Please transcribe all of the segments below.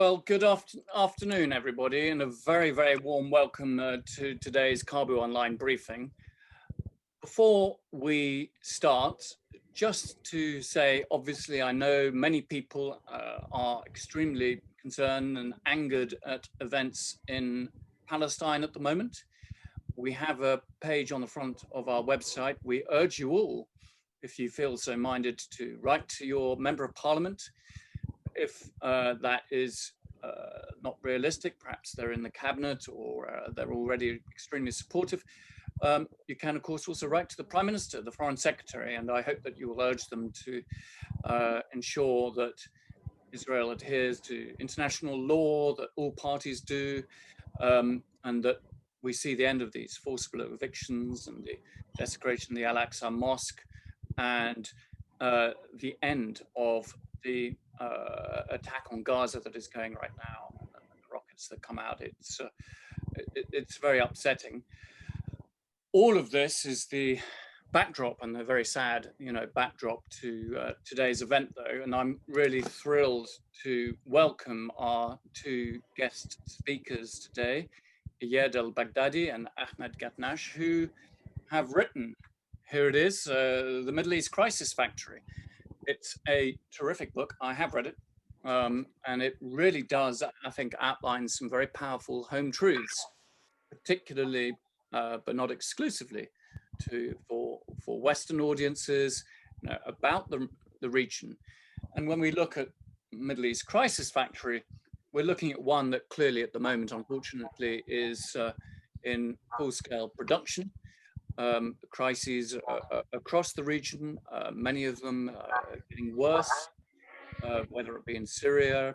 Well, good afternoon, everybody, and a very, very warm welcome to today's Caabu online briefing. Before we start, just to say, obviously, I know many people are extremely concerned and angered at events in Palestine at the moment. We have a page on the front of our website. We urge you all, if you feel so minded, to write to your Member of Parliament. If that is not realistic, perhaps they're in the cabinet or they're already extremely supportive. You can, of course, also write to the Prime Minister, the Foreign Secretary, and I hope that you will urge them to ensure that Israel adheres to international law, that all parties do, and that we see the end of these forcible evictions and the desecration of the Al-Aqsa Mosque, and the end of the attack on Gaza that is going right now, and the rockets that come out. It's very upsetting. All of this is the backdrop, and the very sad, backdrop to today's event, though. And I'm really thrilled to welcome our two guest speakers today, Iyad El-Baghdadi and Ahmed Gatnash, who have written, here it is, The Middle East Crisis Factory. It's a terrific book. I have read it, and it really does, I think, outline some very powerful home truths, particularly, but not exclusively, for Western audiences, about the region. And when we look at Middle East Crisis Factory, we're looking at one that clearly, at the moment, unfortunately, is in full-scale production. Crises across the region, many of them getting worse, whether it be in Syria,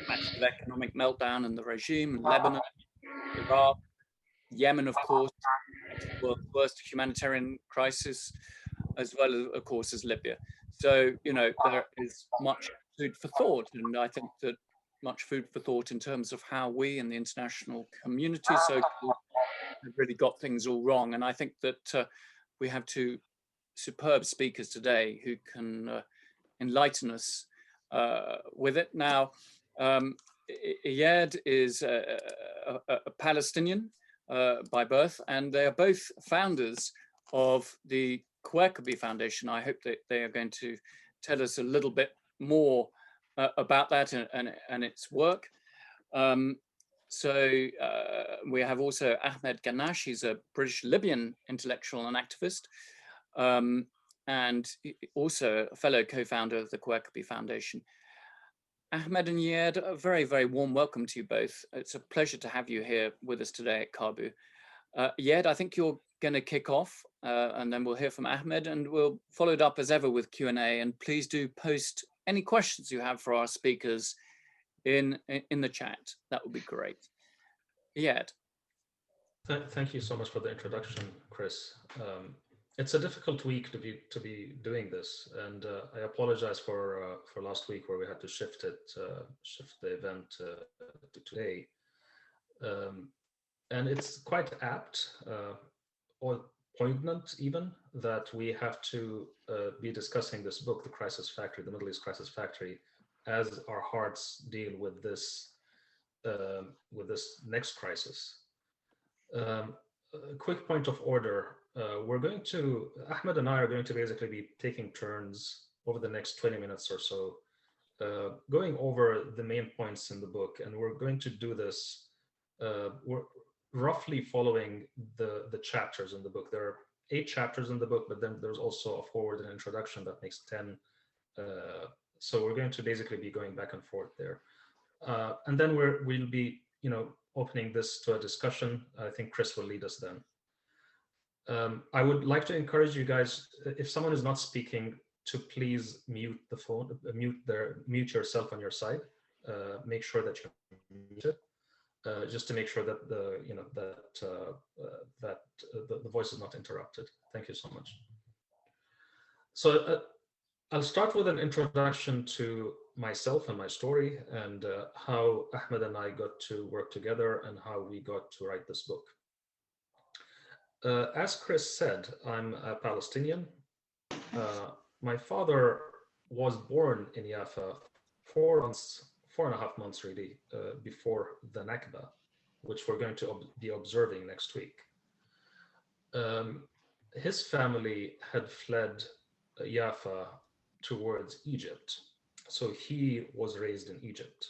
massive economic meltdown in the regime, in Lebanon, Iraq, Yemen, of course, the worst humanitarian crisis, as well as, of course, as Libya. So, there is much food for thought, and I think that much food for thought in terms of how we in the international community have really got things all wrong. And I think that we have two superb speakers today who can enlighten us with it. Now, Iyad is a Palestinian by birth, and they are both founders of the Querkaby Foundation. I hope that they are going to tell us a little bit more about that and its work. So we have also Ahmed Gatnash. He's a British Libyan intellectual and activist, and also a fellow co-founder of the Querkaby Foundation. Ahmed and Iyad, a very, very warm welcome to you both. It's a pleasure to have you here with us today at Caabu. Iyad, I think you're going to kick off, and then we'll hear from Ahmed, and we'll follow it up as ever with Q&A. And please do post any questions you have for our speakers in the chat. That would be great. Iyad. Thank you so much for the introduction, Chris. It's a difficult week to be doing this, and I apologize for last week where we had to shift the event to today. And it's quite apt or poignant even that we have to be discussing this book, The Crisis Factory, The Middle East Crisis Factory, as our hearts deal with this next crisis. A quick point of order. Ahmed and I are going to basically be taking turns over the next 20 minutes or so, going over the main points in the book. And we're going to do this, we're roughly following the chapters in the book. There are 8 chapters in the book, but then there's also a forward and introduction that makes 10. So we're going to basically be going back and forth there. And then we'll be, opening this to a discussion. I think Chris will lead us then. I would like to encourage you guys, if someone is not speaking, to please mute the phone, mute yourself on your side. Make sure that you mute it, just to make sure that the voice is not interrupted. Thank you so much. So I'll start with an introduction to myself and my story, and how Ahmed and I got to work together and how we got to write this book. As Chris said, I'm a Palestinian. My father was born in Jaffa 4 months 4.5 months really before the Nakba, which we're going to be observing next week. His family had fled Jaffa towards Egypt. So he was raised in Egypt.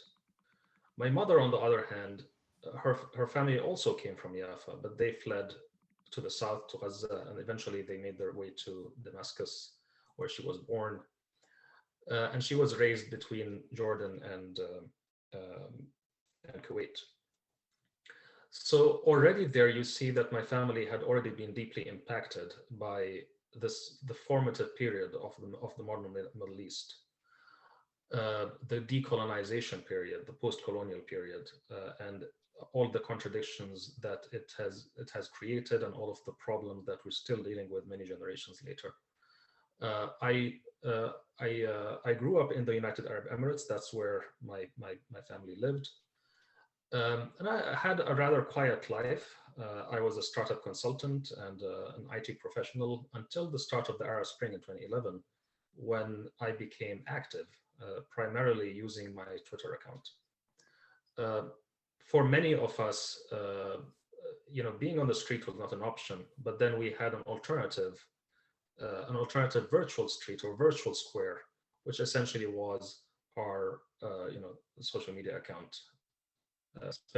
My mother, on the other hand, her family also came from Jaffa, but they fled to the south, to Gaza, and eventually they made their way to Damascus, where she was born. And she was raised between Jordan and Kuwait. So already there you see that my family had already been deeply impacted by the formative period of the modern Middle East. The decolonization period, the post-colonial period, and all the contradictions that it has created, and all of the problems that we're still dealing with many generations later. I grew up in the United Arab Emirates. That's where my family lived. And I had a rather quiet life. I was a startup consultant and an IT professional until the start of the Arab Spring in 2011, when I became active, primarily using my Twitter account. For many of us, being on the street was not an option, but then we had an alternative virtual street or virtual square, which essentially was our social media account.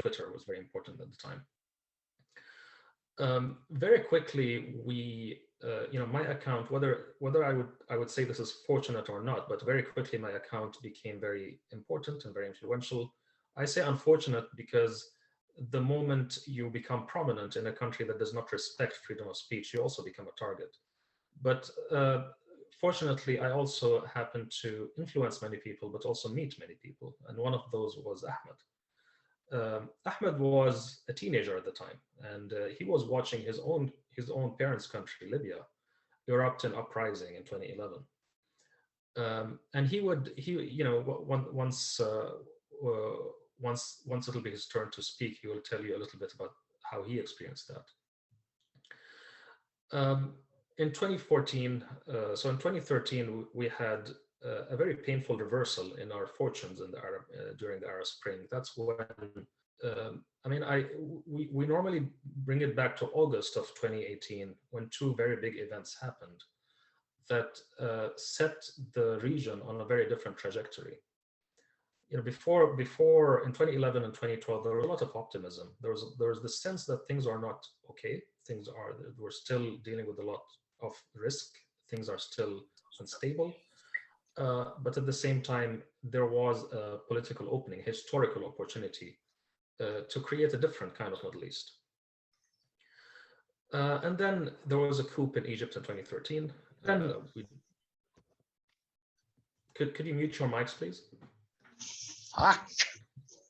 Twitter was very important at the time. Very quickly, my account, whether I would say this is fortunate or not, but very quickly my account became very important and very influential. I say unfortunate because the moment you become prominent in a country that does not respect freedom of speech, you also become a target. But fortunately, I also happened to influence many people, but also meet many people. And one of those was Ahmed. Ahmed was a teenager at the time, and he was watching his own parents' country, Libya, erupt in uprising in 2011. And once it'll be his turn to speak, he will tell you a little bit about how he experienced that. In 2014, so in 2013, we had a very painful reversal in our fortunes in during the Arab Spring. That's when, we normally bring it back to August of 2018, when two very big events happened that set the region on a very different trajectory. Before in 2011 and 2012, there was a lot of optimism. There was the sense that things are not okay. We're still dealing with a lot of risk. Things are still unstable. But at the same time, there was a political opening, historical opportunity to create a different kind of Middle East. And then there was a coup in Egypt in 2013. Could you mute your mics, please?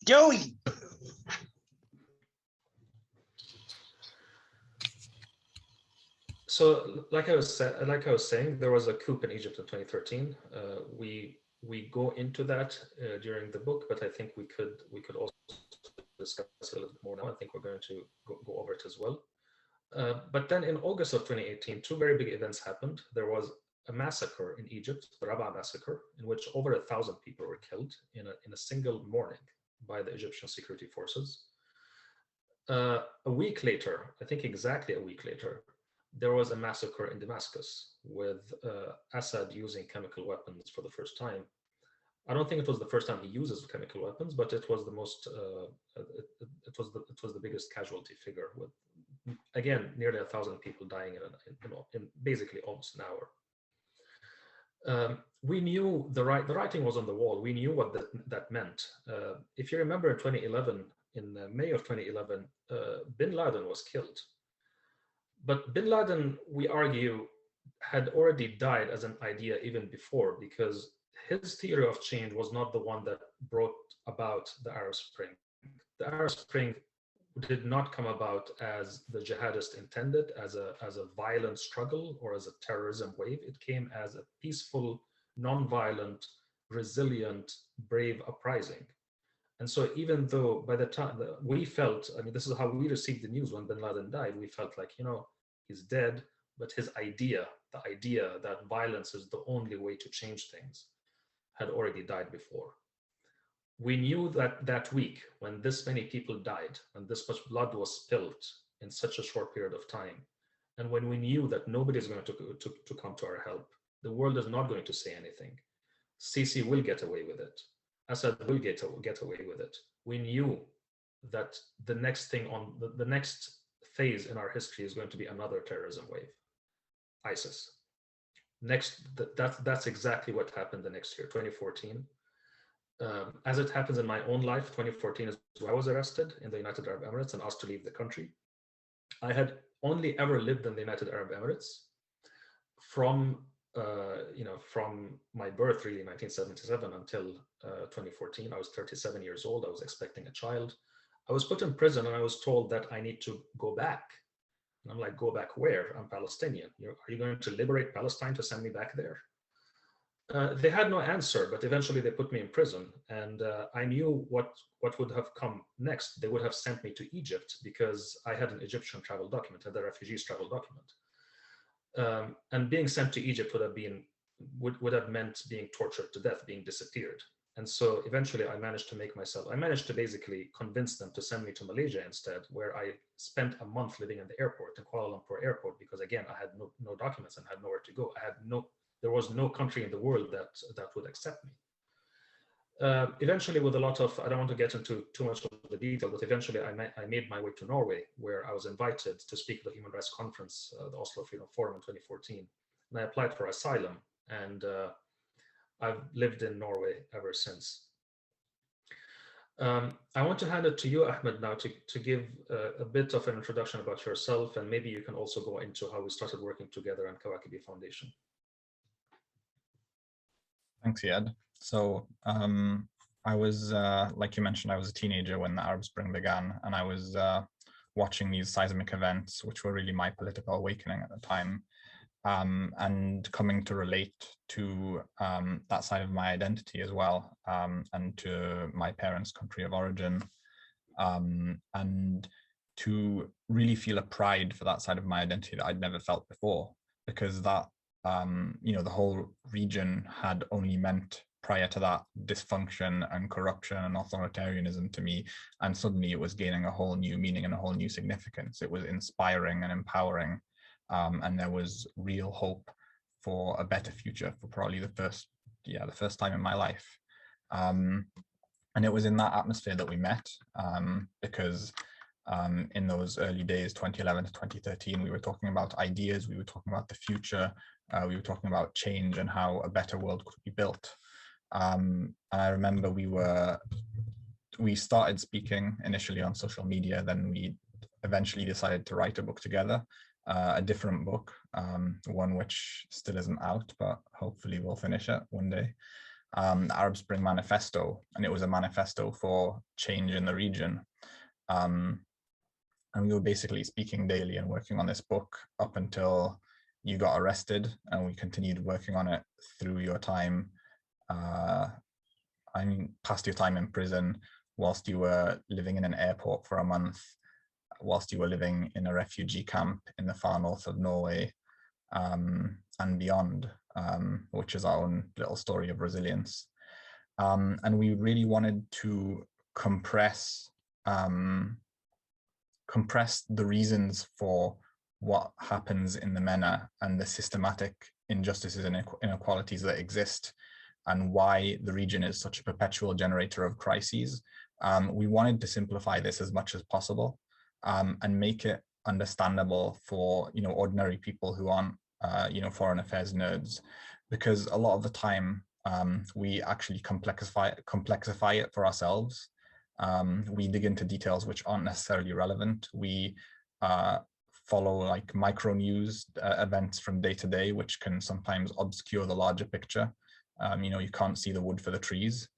Joey. So, like I was saying, there was a coup in Egypt in 2013. We go into that during the book, but I think we could also discuss it a little bit more now. I think we're going to go over it as well. But then in August of 2018, two very big events happened. There was a massacre in Egypt, the Rabaa massacre, in which over 1,000 people were killed in a single morning by the Egyptian security forces. A week later, I think exactly a week later, there was a massacre in Damascus with Assad using chemical weapons for the first time. I don't think it was the first time he uses chemical weapons, but it was the most. It was the biggest casualty figure, with again nearly 1,000 people dying in basically almost an hour. We knew the writing was on the wall. We knew what that meant. If you remember, in 2011, in May of 2011, Bin Laden was killed. But Bin Laden, we argue, had already died as an idea even before, because his theory of change was not the one that brought about the Arab Spring. The Arab Spring did not come about as the jihadists intended, as a violent struggle or as a terrorism wave. It came as a peaceful, non-violent, resilient, brave uprising. And so even though by the time we felt, this is how we received the news when Bin Laden died, we felt like, he's dead, but his idea, the idea that violence is the only way to change things, had already died before. we knew that that week, when this many people died and this much blood was spilled in such a short period of time, and when we knew that nobody is going to come to our help, the world is not going to say anything, Sisi will get away with it, Assad will get away with it, we knew that the next thing on the next phase in our history is going to be another terrorism wave, ISIS. That's exactly what happened the next year, 2014. As it happens in my own life, 2014 is when I was arrested in the United Arab Emirates and asked to leave the country. I had only ever lived in the United Arab Emirates from from my birth, really, 1977 until 2014. I was 37 years old. I was expecting a child. I was put in prison and I was told that I need to go back. And I'm like, go back where? I'm Palestinian. Are you going to liberate Palestine to send me back there? They had no answer, but eventually they put me in prison. And I knew what would have come next. They would have sent me to Egypt because I had an Egyptian travel document, had the refugees travel document. And being sent to Egypt would have meant being tortured to death, being disappeared. And so eventually I managed to basically convince them to send me to Malaysia instead, where I spent a month living in the airport, in Kuala Lumpur airport, because again, I had no documents and had nowhere to go. There was no country in the world that would accept me. Eventually, with a lot of, I don't want to get into too much of the detail, but eventually I made my way to Norway, where I was invited to speak at the Human Rights Conference, the Oslo Freedom Forum in 2014. And I applied for asylum, and I've lived in Norway ever since. I want to hand it to you, Ahmed, now to give a bit of an introduction about yourself, and maybe you can also go into how we started working together on Kawakibi Foundation. Thanks, Iyad. So I was, like you mentioned, I was a teenager when the Arab Spring began, and I was watching these seismic events, which were really my political awakening at the time, and coming to relate to that side of my identity as well, and to my parents' country of origin, and to really feel a pride for that side of my identity that I'd never felt before, because that the whole region had only meant, prior to that, dysfunction and corruption and authoritarianism to me, and suddenly it was gaining a whole new meaning and a whole new significance. It was inspiring and empowering, and there was real hope for a better future for probably the first time in my life. And it was in that atmosphere that we met, because in those early days, 2011 to 2013, we were talking about ideas, we were talking about the future, we were talking about change and how a better world could be built. And I remember we started speaking initially on social media, then we eventually decided to write a book together, a different book, one which still isn't out, but hopefully we'll finish it one day. The Arab Spring Manifesto, and it was a manifesto for change in the region. And we were basically speaking daily and working on this book up until you got arrested, and we continued working on it through your time, past your time in prison, whilst you were living in an airport for a month, whilst you were living in a refugee camp in the far north of Norway, and beyond, which is our own little story of resilience. And we really wanted to compress the reasons for what happens in the MENA and the systematic injustices and inequalities that exist, and why the region is such a perpetual generator of crises. We wanted to simplify this as much as possible, and make it understandable for ordinary people who aren't foreign affairs nerds, because a lot of the time we actually complexify it for ourselves. We dig into details which aren't necessarily relevant. We follow like micro news events from day to day, which can sometimes obscure the larger picture. You can't see the wood for the trees.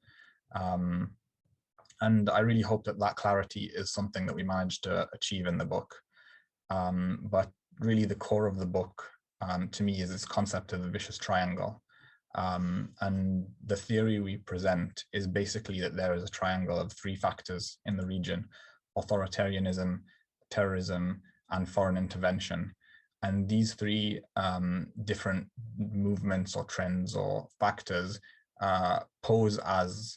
And I really hope that clarity is something that we managed to achieve in the book. But really the core of the book, to me, is this concept of the vicious triangle. And the theory we present is basically that there is a triangle of three factors in the region: authoritarianism, terrorism, and foreign intervention. And these three different movements or trends or factors pose as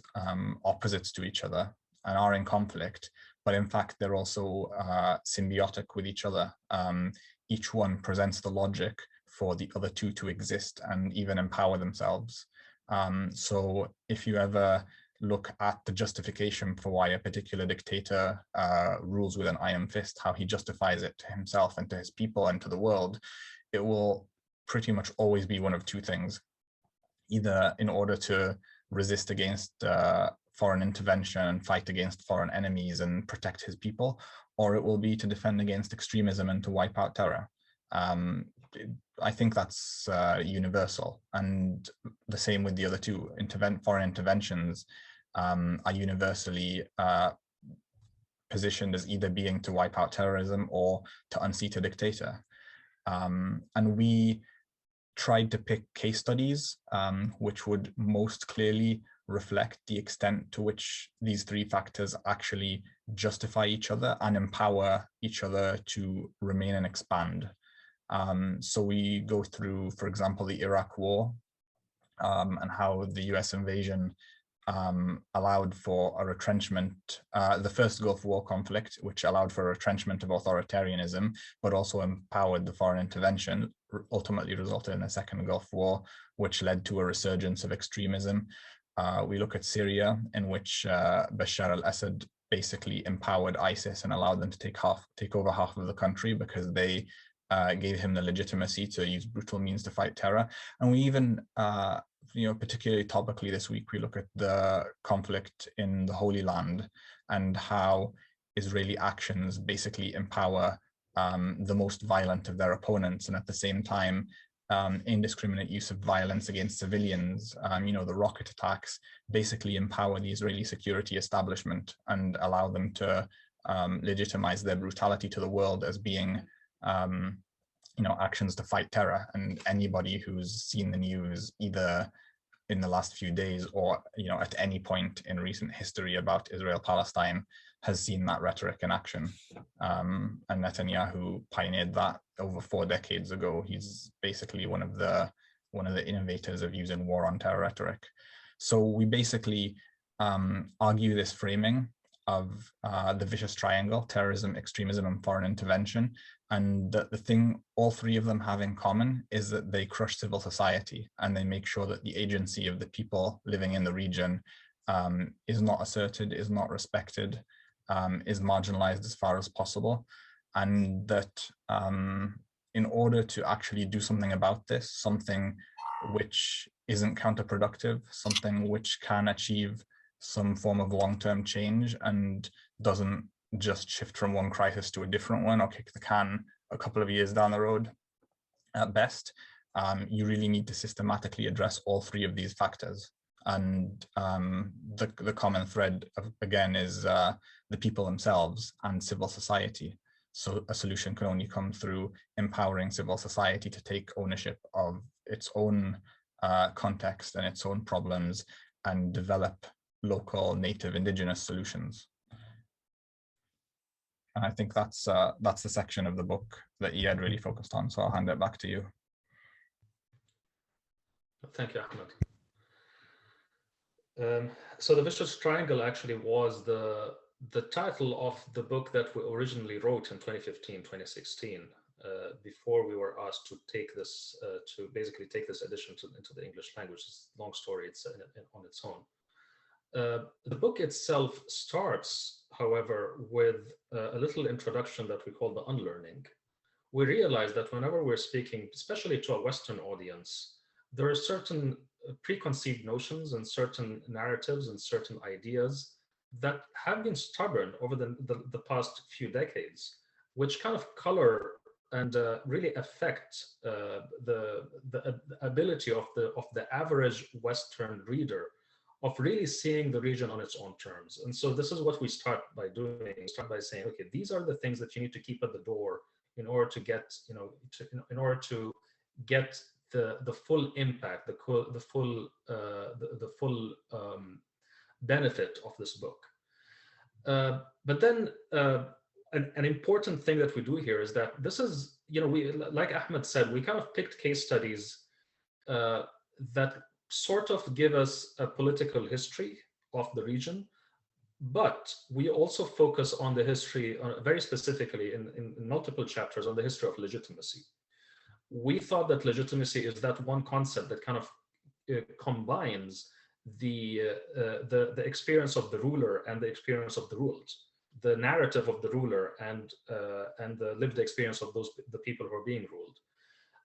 opposites to each other and are in conflict, but in fact they're also symbiotic with each other. Each one presents the logic for the other two to exist and even empower themselves. So if you ever look at the justification for why a particular dictator rules with an iron fist, how he justifies it to himself and to his people and to the world, it will pretty much always be one of two things. Either in order to resist against foreign intervention and fight against foreign enemies and protect his people, or it will be to defend against extremism and to wipe out terror. I think that's universal, and the same with the other two. Foreign interventions are universally positioned as either being to wipe out terrorism or to unseat a dictator. And we tried to pick case studies which would most clearly reflect the extent to which these three factors actually justify each other and empower each other to remain and expand. So we go through, for example, the Iraq War and how the US invasion allowed for a retrenchment, the first Gulf War conflict, which allowed for a retrenchment of authoritarianism, but also empowered the foreign intervention, ultimately resulted in a second Gulf War, which led to a resurgence of extremism. We look at Syria, in which Bashar al-Assad basically empowered ISIS and allowed them to take over half of the country because they gave him the legitimacy to use brutal means to fight terror. And we even, particularly topically this week, we look at the conflict in the Holy Land and how Israeli actions basically empower the most violent of their opponents, and at the same time, indiscriminate use of violence against civilians, the rocket attacks, basically empower the Israeli security establishment and allow them to legitimize their brutality to the world as being actions to fight terror. And anybody who's seen the news either in the last few days or at any point in recent history about Israel-Palestine has seen that rhetoric in action. And Netanyahu pioneered that over 4 decades ago. He's basically one of the innovators of using war on terror rhetoric. So we basically argue this framing of the vicious triangle: terrorism, extremism, and foreign intervention. And the thing all three of them have in common is that they crush civil society, and they make sure that the agency of the people living in the region is not asserted, is not respected, is marginalized as far as possible. And that in order to actually do something about this, something which isn't counterproductive, something which can achieve some form of long-term change and doesn't just shift from one crisis to a different one or kick the can a couple of years down the road at best, you really need to systematically address all three of these factors. And the common thread, again, is the people themselves and civil society. So a solution can only come through empowering civil society to take ownership of its own context and its own problems and develop local, native, indigenous solutions. And I think that's the section of the book that Iyad really focused on. So I'll hand it back to you. Thank you, Ahmed. So the vicious triangle actually was the title of the book that we originally wrote in 2015, 2016, before we were asked to take this, to basically take this edition into the English language. It's a long story, it's on its own. The book itself starts, however, with a little introduction that we call the unlearning. We realize that whenever we're speaking, especially to a Western audience, there are certain preconceived notions and certain narratives and certain ideas that have been stubborn over the past few decades, which kind of color and really affect the ability of the average Western reader of really seeing the region on its own terms. And so this is what we start by doing. We start by saying, okay, these are the things that you need to keep at the door in order to get, in order to get the full impact, the full benefit of this book. But then an important thing that we do here is that this is, we, like Ahmed said, we kind of picked case studies that sort of give us a political history of the region, but we also focus on the history, very specifically in multiple chapters, on the history of legitimacy. We thought that legitimacy is that one concept that kind of combines the experience of the ruler and the experience of the ruled, the narrative of the ruler and the lived experience of the people who are being ruled.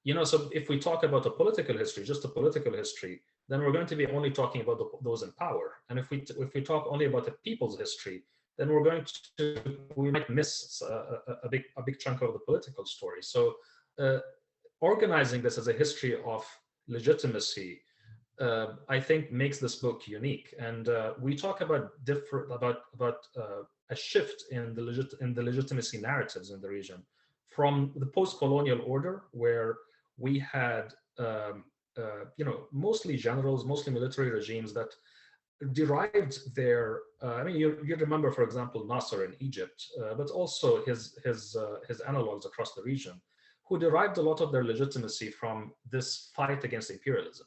You know, so if we talk about a political history, just a political history, then we're going to be only talking about those in power. And if we talk only about the people's history, then we might miss a big chunk of the political story. So organizing this as a history of legitimacy, I think makes this book unique. And we talk about a shift in the legitimacy narratives in the region, from the post-colonial order, where we had mostly generals, mostly military regimes that derived their, I mean, you remember, for example, Nasser in Egypt, but also his analogs across the region, who derived a lot of their legitimacy from this fight against imperialism,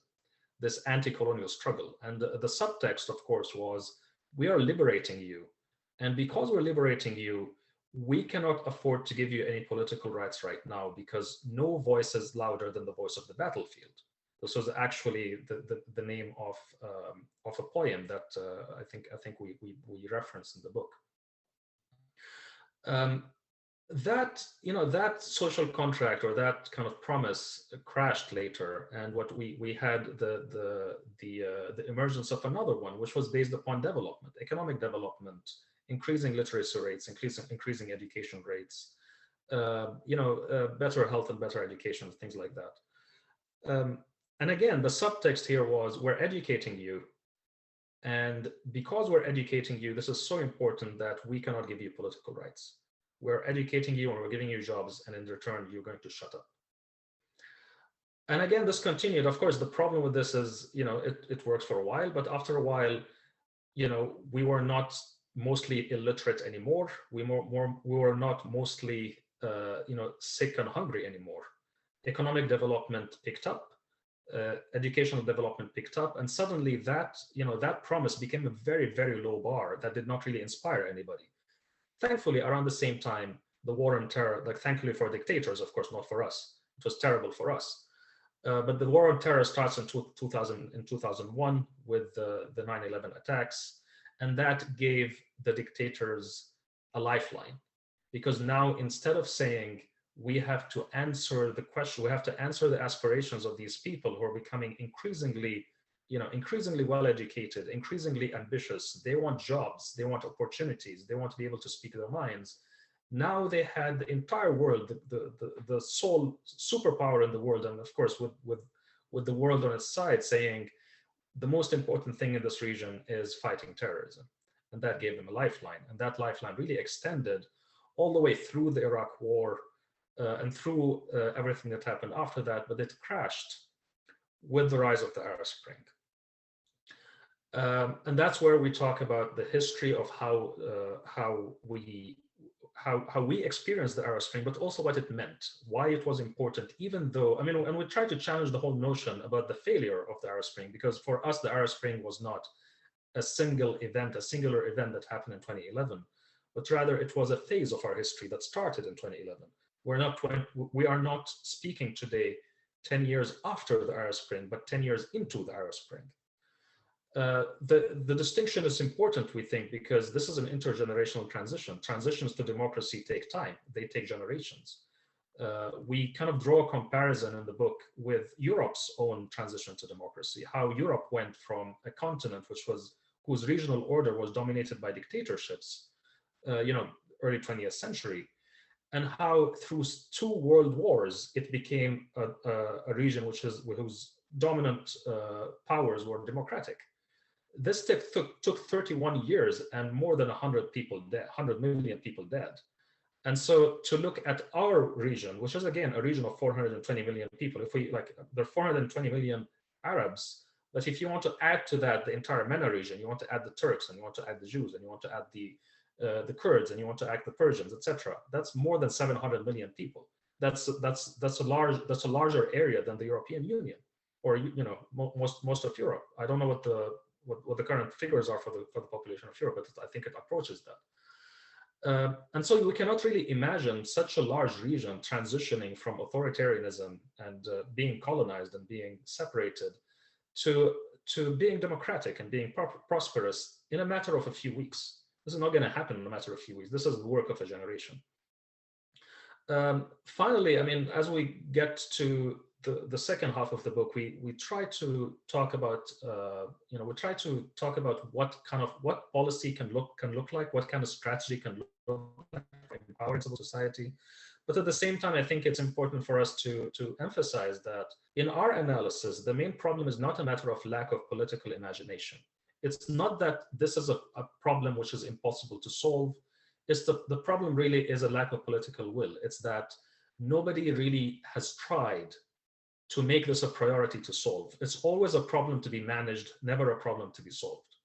this anti-colonial struggle. And the subtext, of course, was, we are liberating you. And because we're liberating you, we cannot afford to give you any political rights right now, because no voice is louder than the voice of the battlefield. This was actually the name of a poem that I think we referenced in the book. That social contract, or that kind of promise, crashed later, and what we had the emergence of another one, which was based upon development, economic development, increasing literacy rates, increasing education rates, better health and better education, things like that. And again, the subtext here was, we're educating you, and because we're educating you, this is so important that we cannot give you political rights. We're educating you and we're giving you jobs, and in return, you're going to shut up. And again, this continued. Of course, the problem with this is, it works for a while, but after a while, we were not mostly illiterate anymore. We were not mostly, sick and hungry anymore. Economic development picked up, educational development picked up, and suddenly that promise became a very, very low bar that did not really inspire anybody. Thankfully, around the same time, the war on terror, thankfully for dictators, of course, not for us. It was terrible for us. But the war on terror starts in 2001 with the 9/11 attacks, and that gave the dictators a lifeline, because now, instead of saying, we have to answer the question, we have to answer the aspirations of these people who are becoming increasingly well educated, increasingly ambitious. They want jobs, they want opportunities, they want to be able to speak their minds. Now they had the entire world, the sole superpower in the world, and of course with the world on its side, saying the most important thing in this region is fighting terrorism. And that gave them a lifeline. And that lifeline really extended all the way through the Iraq War, and through everything that happened after that, but it crashed with the rise of the Arab Spring. And that's where we talk about the history of how we experienced the Arab Spring, but also what it meant, why it was important, even though, and we try to challenge the whole notion about the failure of the Arab Spring, because for us, the Arab Spring was not a singular event that happened in 2011, but rather it was a phase of our history that started in 2011. We are not speaking today 10 years after the Arab Spring, but 10 years into the Arab Spring. The distinction is important, we think, because this is an intergenerational transition. Transitions to democracy take time. They take generations. We kind of draw a comparison in the book with Europe's own transition to democracy, how Europe went from a continent whose regional order was dominated by dictatorships, early 20th century, and how through 2 world wars, it became a region whose dominant powers were democratic. This took 31 years and more than 100 million people dead. And so to look at our region, which is again a region of 420 million people, there are 420 million Arabs, but if you want to add to that the entire MENA region, you want to add the Turks, and you want to add the Jews, and you want to add the Kurds, and you want to add the Persians, etc. That's more than 700 million people. That's a larger area than the European Union. or most of Europe. I don't know what the current figures are for the population of Europe, but I think it approaches that. And so we cannot really imagine such a large region transitioning from authoritarianism and being colonized and being separated to being democratic and being prosperous in a matter of a few weeks. This is not going to happen in a matter of a few weeks. This is the work of a generation. Finally, I mean, as we get to the second half of the book, we try to talk about what policy can look like, what kind of strategy can look like for empowering civil society. But at the same time, I think it's important for us to emphasize that in our analysis, the main problem is not a matter of lack of political imagination. It's not that this is a problem which is impossible to solve. It's the problem really is a lack of political will. It's that nobody really has tried to make this a priority to solve. It's always a problem to be managed, never a problem to be solved.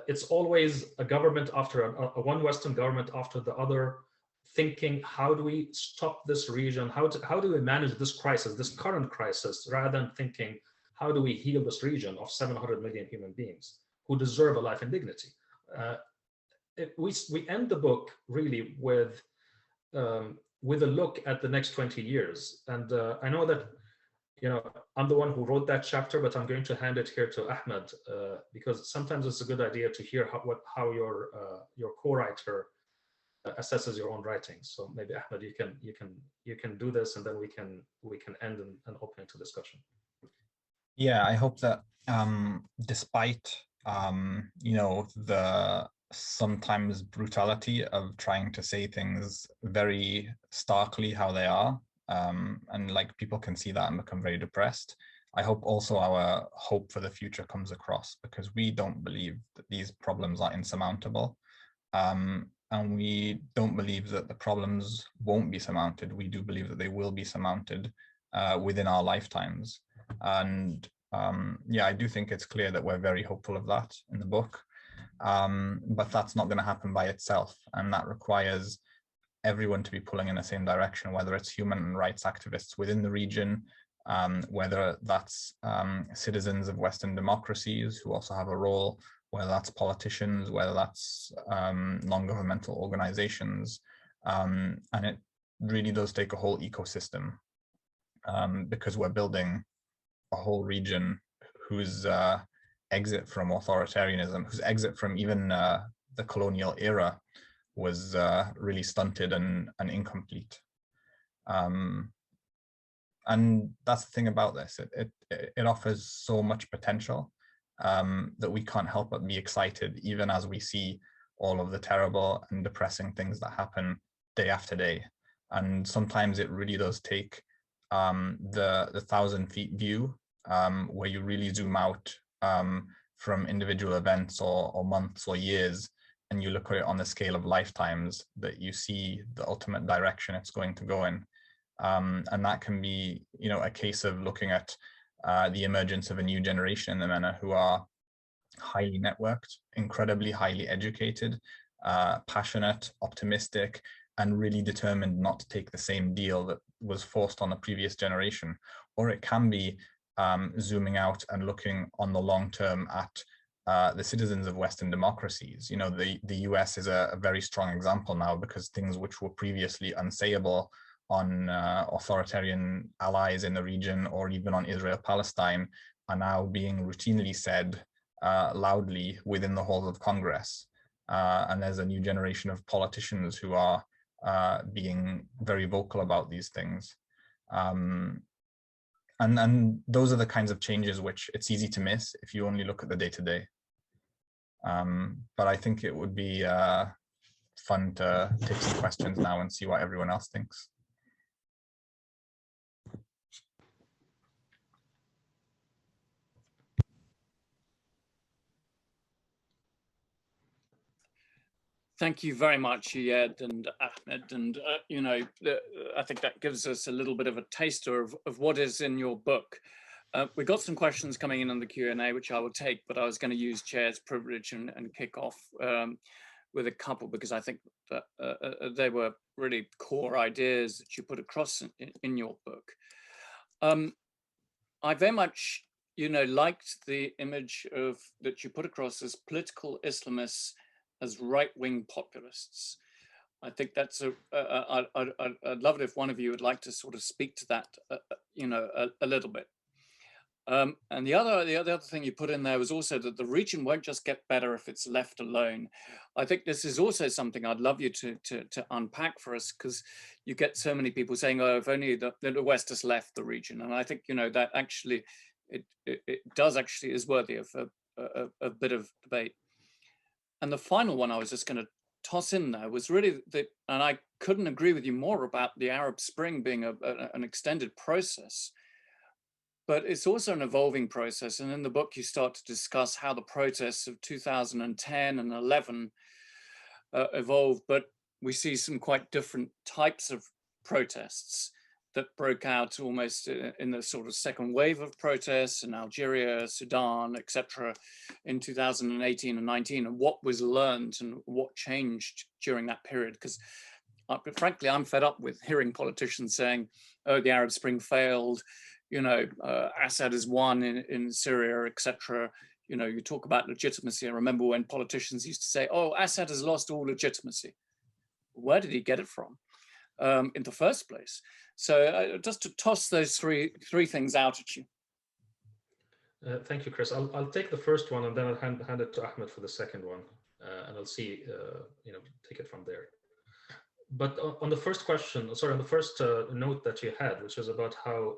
It's always a government after one Western government after the other, thinking, how do we stop this region? How do we manage this crisis, this current crisis, rather than thinking, how do we heal this region of 700 million human beings who deserve a life in dignity? We end the book really with a look at the next 20 years. And I know that I'm the one who wrote that chapter, but I'm going to hand it here to Ahmed because sometimes it's a good idea to hear how your co-writer assesses your own writing. So maybe Ahmed, you can do this, and then we can end and open it to discussion. Yeah, I hope that despite the sometimes brutality of trying to say things very starkly how they are, and like people can see that and become very depressed, I hope also our hope for the future comes across, because we don't believe that these problems are insurmountable. And we don't believe that the problems won't be surmounted. We do believe that they will be surmounted within our lifetimes. And yeah, I do think it's clear that we're very hopeful of that in the book. But that's not going to happen by itself. And that requires everyone to be pulling in the same direction, whether it's human rights activists within the region, whether that's citizens of Western democracies who also have a role, whether that's politicians, whether that's non-governmental organizations. And it really does take a whole ecosystem because we're building a whole region whose exit from authoritarianism, whose exit from even the colonial era was really stunted and incomplete. And that's the thing about this. It offers so much potential that we can't help but be excited, even as we see all of the terrible and depressing things that happen day after day. And sometimes it really does take the 1,000-feet view, where you really zoom out from individual events or months or years, and you look at it on the scale of lifetimes, that you see the ultimate direction it's going to go in. And that can be, a case of looking at the emergence of a new generation in the MENA who are highly networked, incredibly highly educated, passionate, optimistic, and really determined not to take the same deal that was forced on the previous generation. Or it can be zooming out and looking on the long term at the citizens of Western democracies. The US is a very strong example now, because things which were previously unsayable on authoritarian allies in the region, or even on Israel-Palestine, are now being routinely said loudly within the halls of Congress. And there's a new generation of politicians who are being very vocal about these things. And those are the kinds of changes which it's easy to miss if you only look at the day-to-day. But I think it would be fun to take some questions now and see what everyone else thinks. Thank you very much, Iyad and Ahmed. And, I think that gives us a little bit of a taster of what is in your book. We got some questions coming in on the Q&A, which I will take, but I was going to use chair's privilege and kick off with a couple, because I think that they were really core ideas that you put across in your book. I very much, liked the image of that you put across as political Islamists as right-wing populists. I think that's I'd love it if one of you would like to sort of speak to that, a little bit. And the other thing you put in there was also that the region won't just get better if it's left alone. I think this is also something I'd love you to unpack for us, because you get so many people saying, "Oh, if only the West has left the region." And I think that actually it does actually is worthy of a bit of debate. And the final one I was just going to toss in there was really and I couldn't agree with you more about the Arab Spring being an extended process. But it's also an evolving process. And in the book, you start to discuss how the protests of 2010 and 11 evolved. But we see some quite different types of protests that broke out almost in the sort of second wave of protests in Algeria, Sudan, etc., in 2018 and 19, and what was learned and what changed during that period. Because frankly, I'm fed up with hearing politicians saying, "Oh, the Arab Spring failed. Assad is won in Syria, etc." You talk about legitimacy. I remember when politicians used to say, "Oh, Assad has lost all legitimacy." Where did he get it from in the first place? So just to toss those three things out at you. Thank you, Chris. I'll take the first one, and then I'll hand it to Ahmed for the second one, and I'll see, take it from there. But on the first question, on the first note that you had, which is about how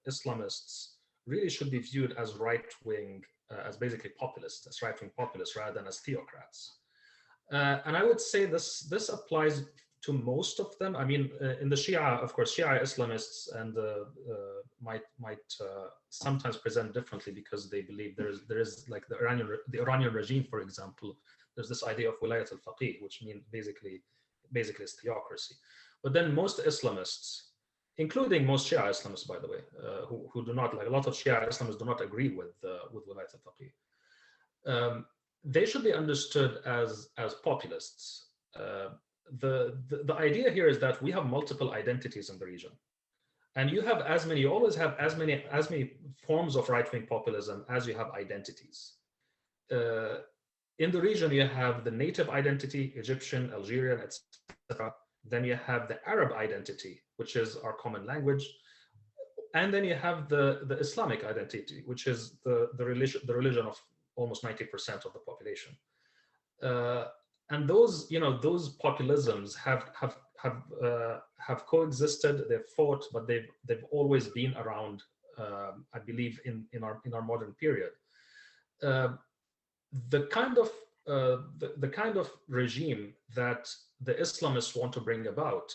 Islamists really should be viewed as right-wing, as basically populists, as right-wing populists rather than as theocrats. And I would say this applies to most of them. I mean, in the Shia, of course, Shia Islamists and might sometimes present differently because they believe there is like the Iranian regime, for example. There's this idea of wilayat al-faqih, which means basically it's theocracy. But then most Islamists, including most Shia Islamists, by the way, who do not, like a lot of Shia Islamists do not agree with wilayat al-faqih. They should be understood as populists. The idea here is that we have multiple identities in the region, and you always have as many forms of right-wing populism as you have identities. In the region, you have the native identity, Egyptian, Algerian, etc. Then you have the Arab identity, which is our common language, and then you have the Islamic identity, which is the religion of almost 90% of the population. And those populisms have coexisted. They've fought, but they've always been around. I believe in our modern period. The kind of regime that the Islamists want to bring about,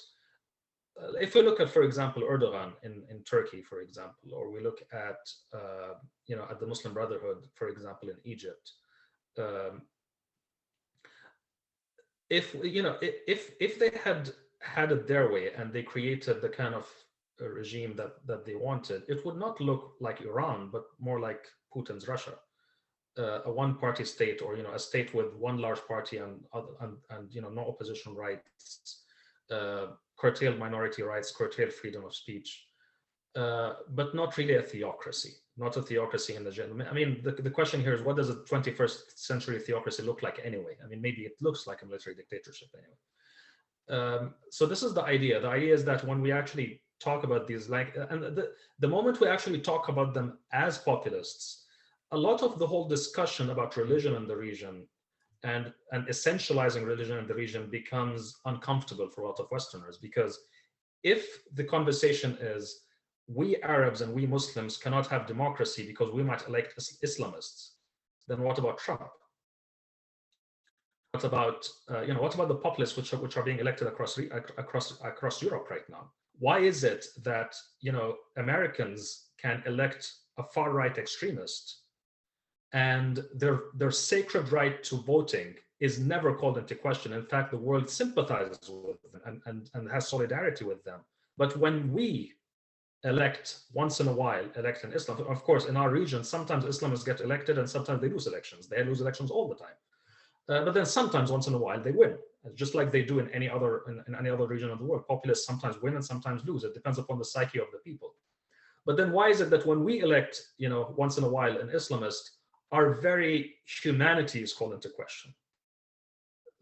if we look at, for example, Erdogan in Turkey, for example, or we look at at the Muslim Brotherhood, for example, in Egypt. If they had it their way and they created the kind of regime that they wanted, it would not look like Iran, but more like Putin's Russia. A one-party state, or a state with one large party and no opposition rights, curtailed minority rights, curtailed freedom of speech, but not really a theocracy. Not a theocracy in the general. I mean, the question here is, what does a 21st century theocracy look like anyway? I mean, maybe it looks like a military dictatorship anyway. So this is the idea. The idea is that when we actually talk about these, and the moment we actually talk about them as populists, a lot of the whole discussion about religion in the region and essentializing religion in the region becomes uncomfortable for a lot of Westerners, because if the conversation is, we Arabs and we Muslims cannot have democracy because we might elect Islamists, then what about Trump? What about the populists which are being elected across Europe right now? Why is it that Americans can elect a far right extremist, and their sacred right to voting is never called into question? In fact, the world sympathizes with them and has solidarity with them. But when we once in a while elect an Islam, of course, in our region, sometimes Islamists get elected and sometimes they lose elections. They lose elections all the time. But then sometimes, once in a while, they win, just like they do in any other region of the world. Populists sometimes win and sometimes lose. It depends upon the psyche of the people. But then why is it that when we elect, once in a while an Islamist, our very humanity is called into question?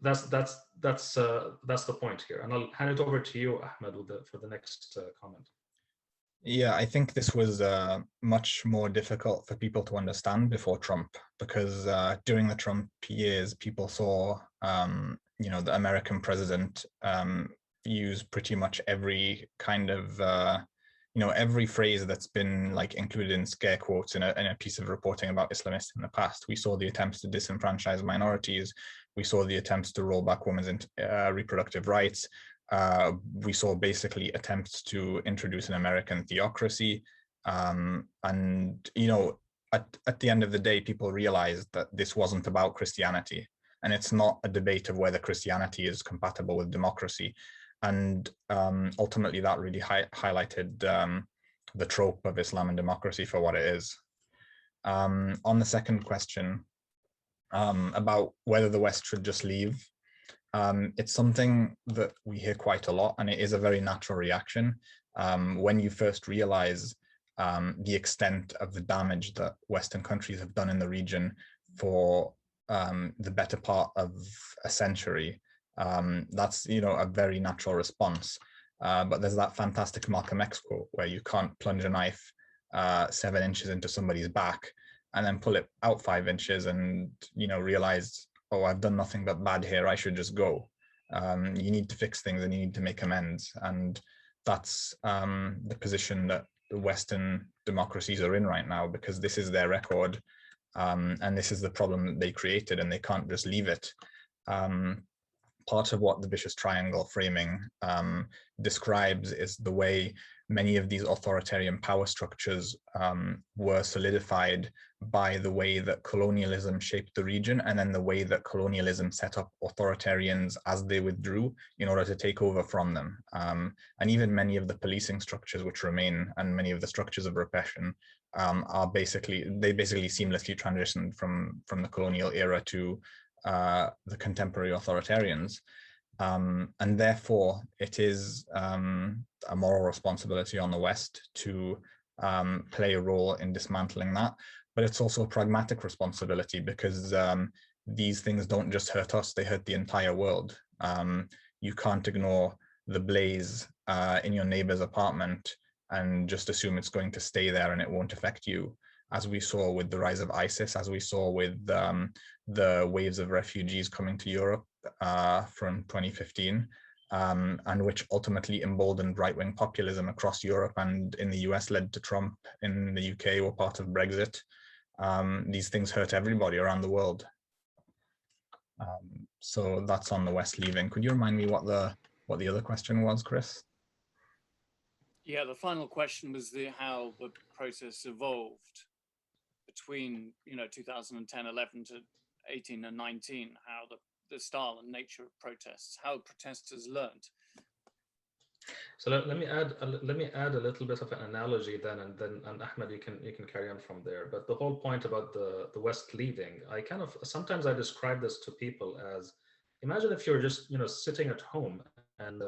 That's the point here. And I'll hand it over to you, Ahmed, for the next comment. Yeah, I think this was much more difficult for people to understand before Trump, because during the Trump years, people saw, the American president use pretty much every kind of, every phrase that's been like included in scare quotes in a piece of reporting about Islamists in the past. We saw the attempts to disenfranchise minorities. We saw the attempts to roll back women's reproductive rights. We saw basically attempts to introduce an American theocracy. And, at the end of the day, people realized that this wasn't about Christianity. And it's not a debate of whether Christianity is compatible with democracy. And ultimately, that really highlighted the trope of Islam and democracy for what it is. On the second question about whether the West should just leave, it's something that we hear quite a lot, and it is a very natural reaction when you first realize the extent of the damage that Western countries have done in the region for the better part of a century. That's, a very natural response. But there's that fantastic Malcolm X quote where you can't plunge a knife 7 inches into somebody's back and then pull it out 5 inches and, realize, oh, I've done nothing but bad here, I should just go. You need to fix things and you need to make amends. And that's the position that the Western democracies are in right now, because this is their record. And this is the problem that they created, and they can't just leave it. Part of what the vicious triangle framing describes is the way many of these authoritarian power structures were solidified by the way that colonialism shaped the region, and then the way that colonialism set up authoritarians as they withdrew in order to take over from them. And even many of the policing structures which remain, and many of the structures of repression are basically seamlessly transitioned from the colonial era to the contemporary authoritarians. And therefore, it is a moral responsibility on the West to play a role in dismantling that. But it's also a pragmatic responsibility, because these things don't just hurt us, they hurt the entire world. You can't ignore the blaze in your neighbor's apartment and just assume it's going to stay there and it won't affect you, as we saw with the rise of ISIS, as we saw with the waves of refugees coming to Europe from 2015, and which ultimately emboldened right-wing populism across Europe and in the US, led to Trump in the UK, or part of Brexit. These things hurt everybody around the world. So that's on the West leaving. Could you remind me what the other question was, Chris? Yeah, the final question was how the process evolved between 2010, 11 to 18 and 19, how the style and nature of protests, how protesters learned. So let me add a little bit of an analogy then, and Ahmed, you can carry on from there. But the whole point about the West leaving, sometimes I describe this to people as, imagine if you're just sitting at home and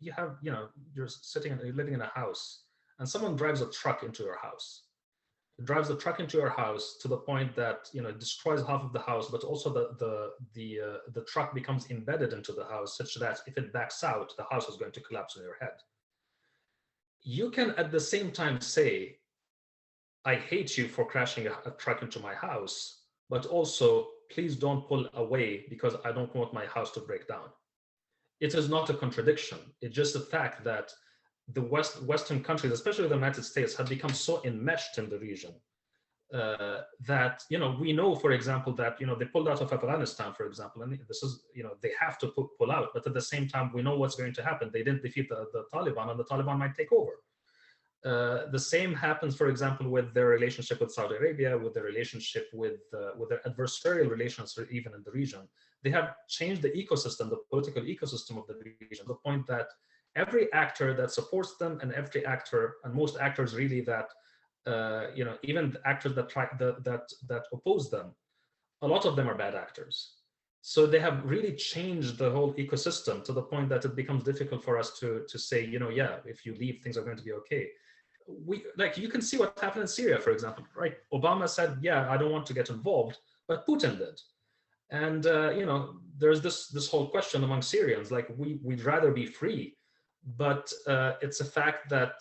you have you're sitting and you're living in a house, and someone drives a truck into your house. It drives the truck into your house to the point that it destroys half of the house, but also the truck becomes embedded into the house, such that if it backs out, the house is going to collapse on your head. You can at the same time say, I hate you for crashing a truck into my house, but also please don't pull away because I don't want my house to break down. It is not a contradiction. It's just the fact that the Western countries, especially the United States, have become so enmeshed in the region that we know, for example, that they pulled out of Afghanistan, for example, and this is they have to pull out. But at the same time, we know what's going to happen. They didn't defeat the Taliban, and the Taliban might take over. The same happens, for example, with their relationship with Saudi Arabia, with their relationship with their adversarial relations, even in the region. They have changed the ecosystem, the political ecosystem of the region, to the point that every actor that supports them, and every actor, and most actors really that, even the actors that oppose them, a lot of them are bad actors. So they have really changed the whole ecosystem to the point that it becomes difficult for us to say, yeah, if you leave, things are going to be okay. you can see what happened in Syria, for example, right? Obama said, yeah, I don't want to get involved, but Putin did. And there's this whole question among Syrians, like we'd rather be free, but it's a fact that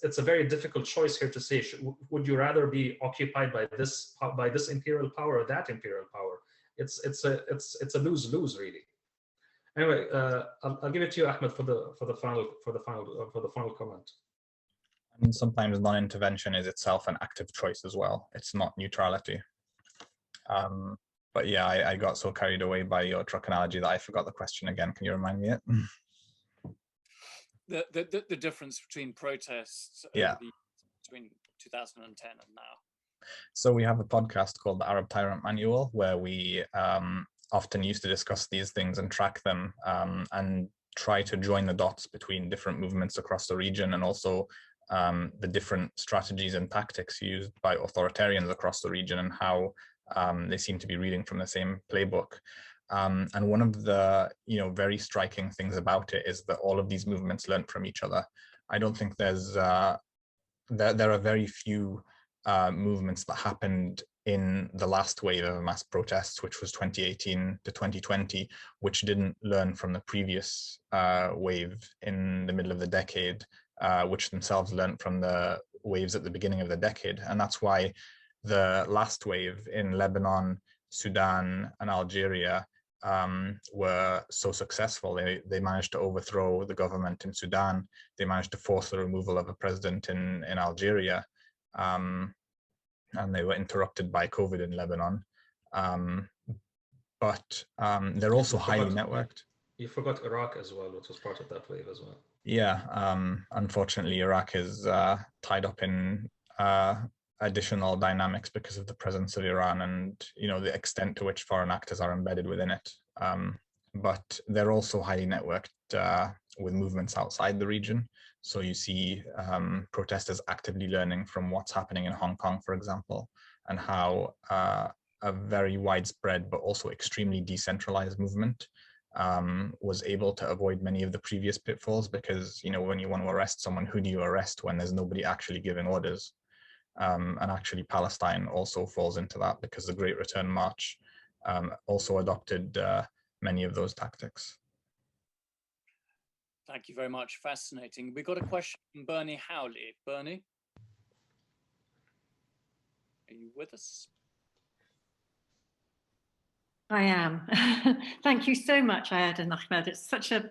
it's a very difficult choice here to say, would you rather be occupied by this imperial power or that imperial power? It's a lose-lose, really. Anyway, I'll give it to you, Ahmed, for the final comment. I mean, sometimes non-intervention is itself an active choice as well. It's not neutrality. But yeah, I got so carried away by your truck analogy that I forgot the question again. Can you remind me it? The difference between protests between 2010 and now. So we have a podcast called the Arab Tyrant Manual, where we often used to discuss these things and track them and try to join the dots between different movements across the region, and also the different strategies and tactics used by authoritarians across the region, and how they seem to be reading from the same playbook. And one of the very striking things about it is that all of these movements learned from each other. I don't think there's there are very few movements that happened in the last wave of mass protests, which was 2018 to 2020, which didn't learn from the previous wave in the middle of the decade, which themselves learned from the waves at the beginning of the decade. And that's why the last wave in Lebanon, Sudan, and Algeria were so successful. They managed to overthrow the government in Sudan. They managed to force the removal of a president in Algeria. And they were interrupted by COVID in Lebanon. But they're also highly networked. You forgot Iraq as well, which was part of that wave as well. Yeah, unfortunately, Iraq is tied up in additional dynamics because of the presence of Iran and the extent to which foreign actors are embedded within it. But they're also highly networked with movements outside the region. So you see protesters actively learning from what's happening in Hong Kong, for example, and how a very widespread but also extremely decentralized movement was able to avoid many of the previous pitfalls, because when you want to arrest someone, who do you arrest when there's nobody actually giving orders? And actually Palestine also falls into that, because the Great Return March also adopted many of those tactics. Thank you very much. Fascinating. We got a question from Bernie Howley. Bernie, are you with us? I am. Thank you so much, Iyad and Ahmed. It's such an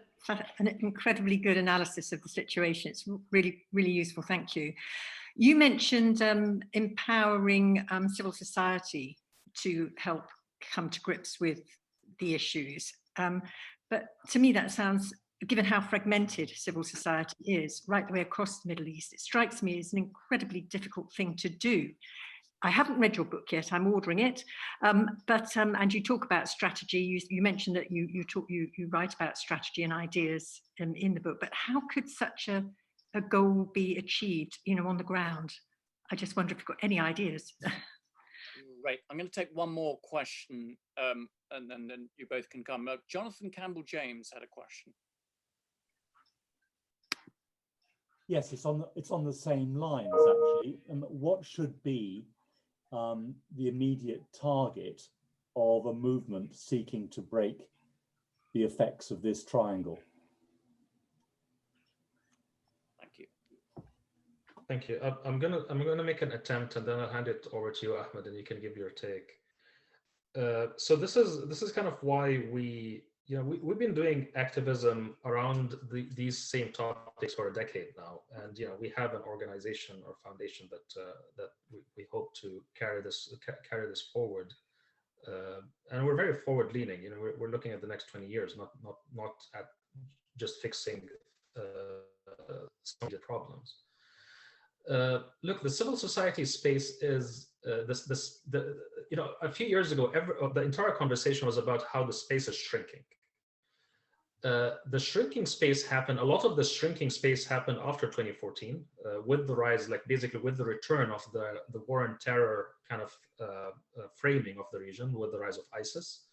incredibly good analysis of the situation. It's really, really useful. Thank you. You mentioned empowering civil society to help come to grips with the issues. But to me, that sounds, given how fragmented civil society is right the way across the Middle East, it strikes me as an incredibly difficult thing to do. I haven't read your book yet, I'm ordering it, and you talk about strategy, you mentioned that you write about strategy and ideas in the book, but how could such a goal be achieved, on the ground? I just wonder if you've got any ideas. Right, I'm going to take one more question, and then you both can come. Jonathan Campbell-James had a question. Yes, it's on the same lines, actually. What should be the immediate target of a movement seeking to break the effects of this triangle? Thank you. Thank you. I'm gonna make an attempt, and then I'll hand it over to you, Ahmed, and you can give your take. So this is kind of why we've been doing activism around these same topics for a decade now, and we have an organization or foundation that we hope to carry this forward, and we're very forward leaning. We're looking at the next 20 years, not at just fixing some of the problems. Look, the civil society space is a few years ago, the entire conversation was about how the space is shrinking. The shrinking space happened, a lot of the shrinking space happened after 2014 with the rise, basically with the return of the war and terror kind of framing of the region, with the rise of ISIS.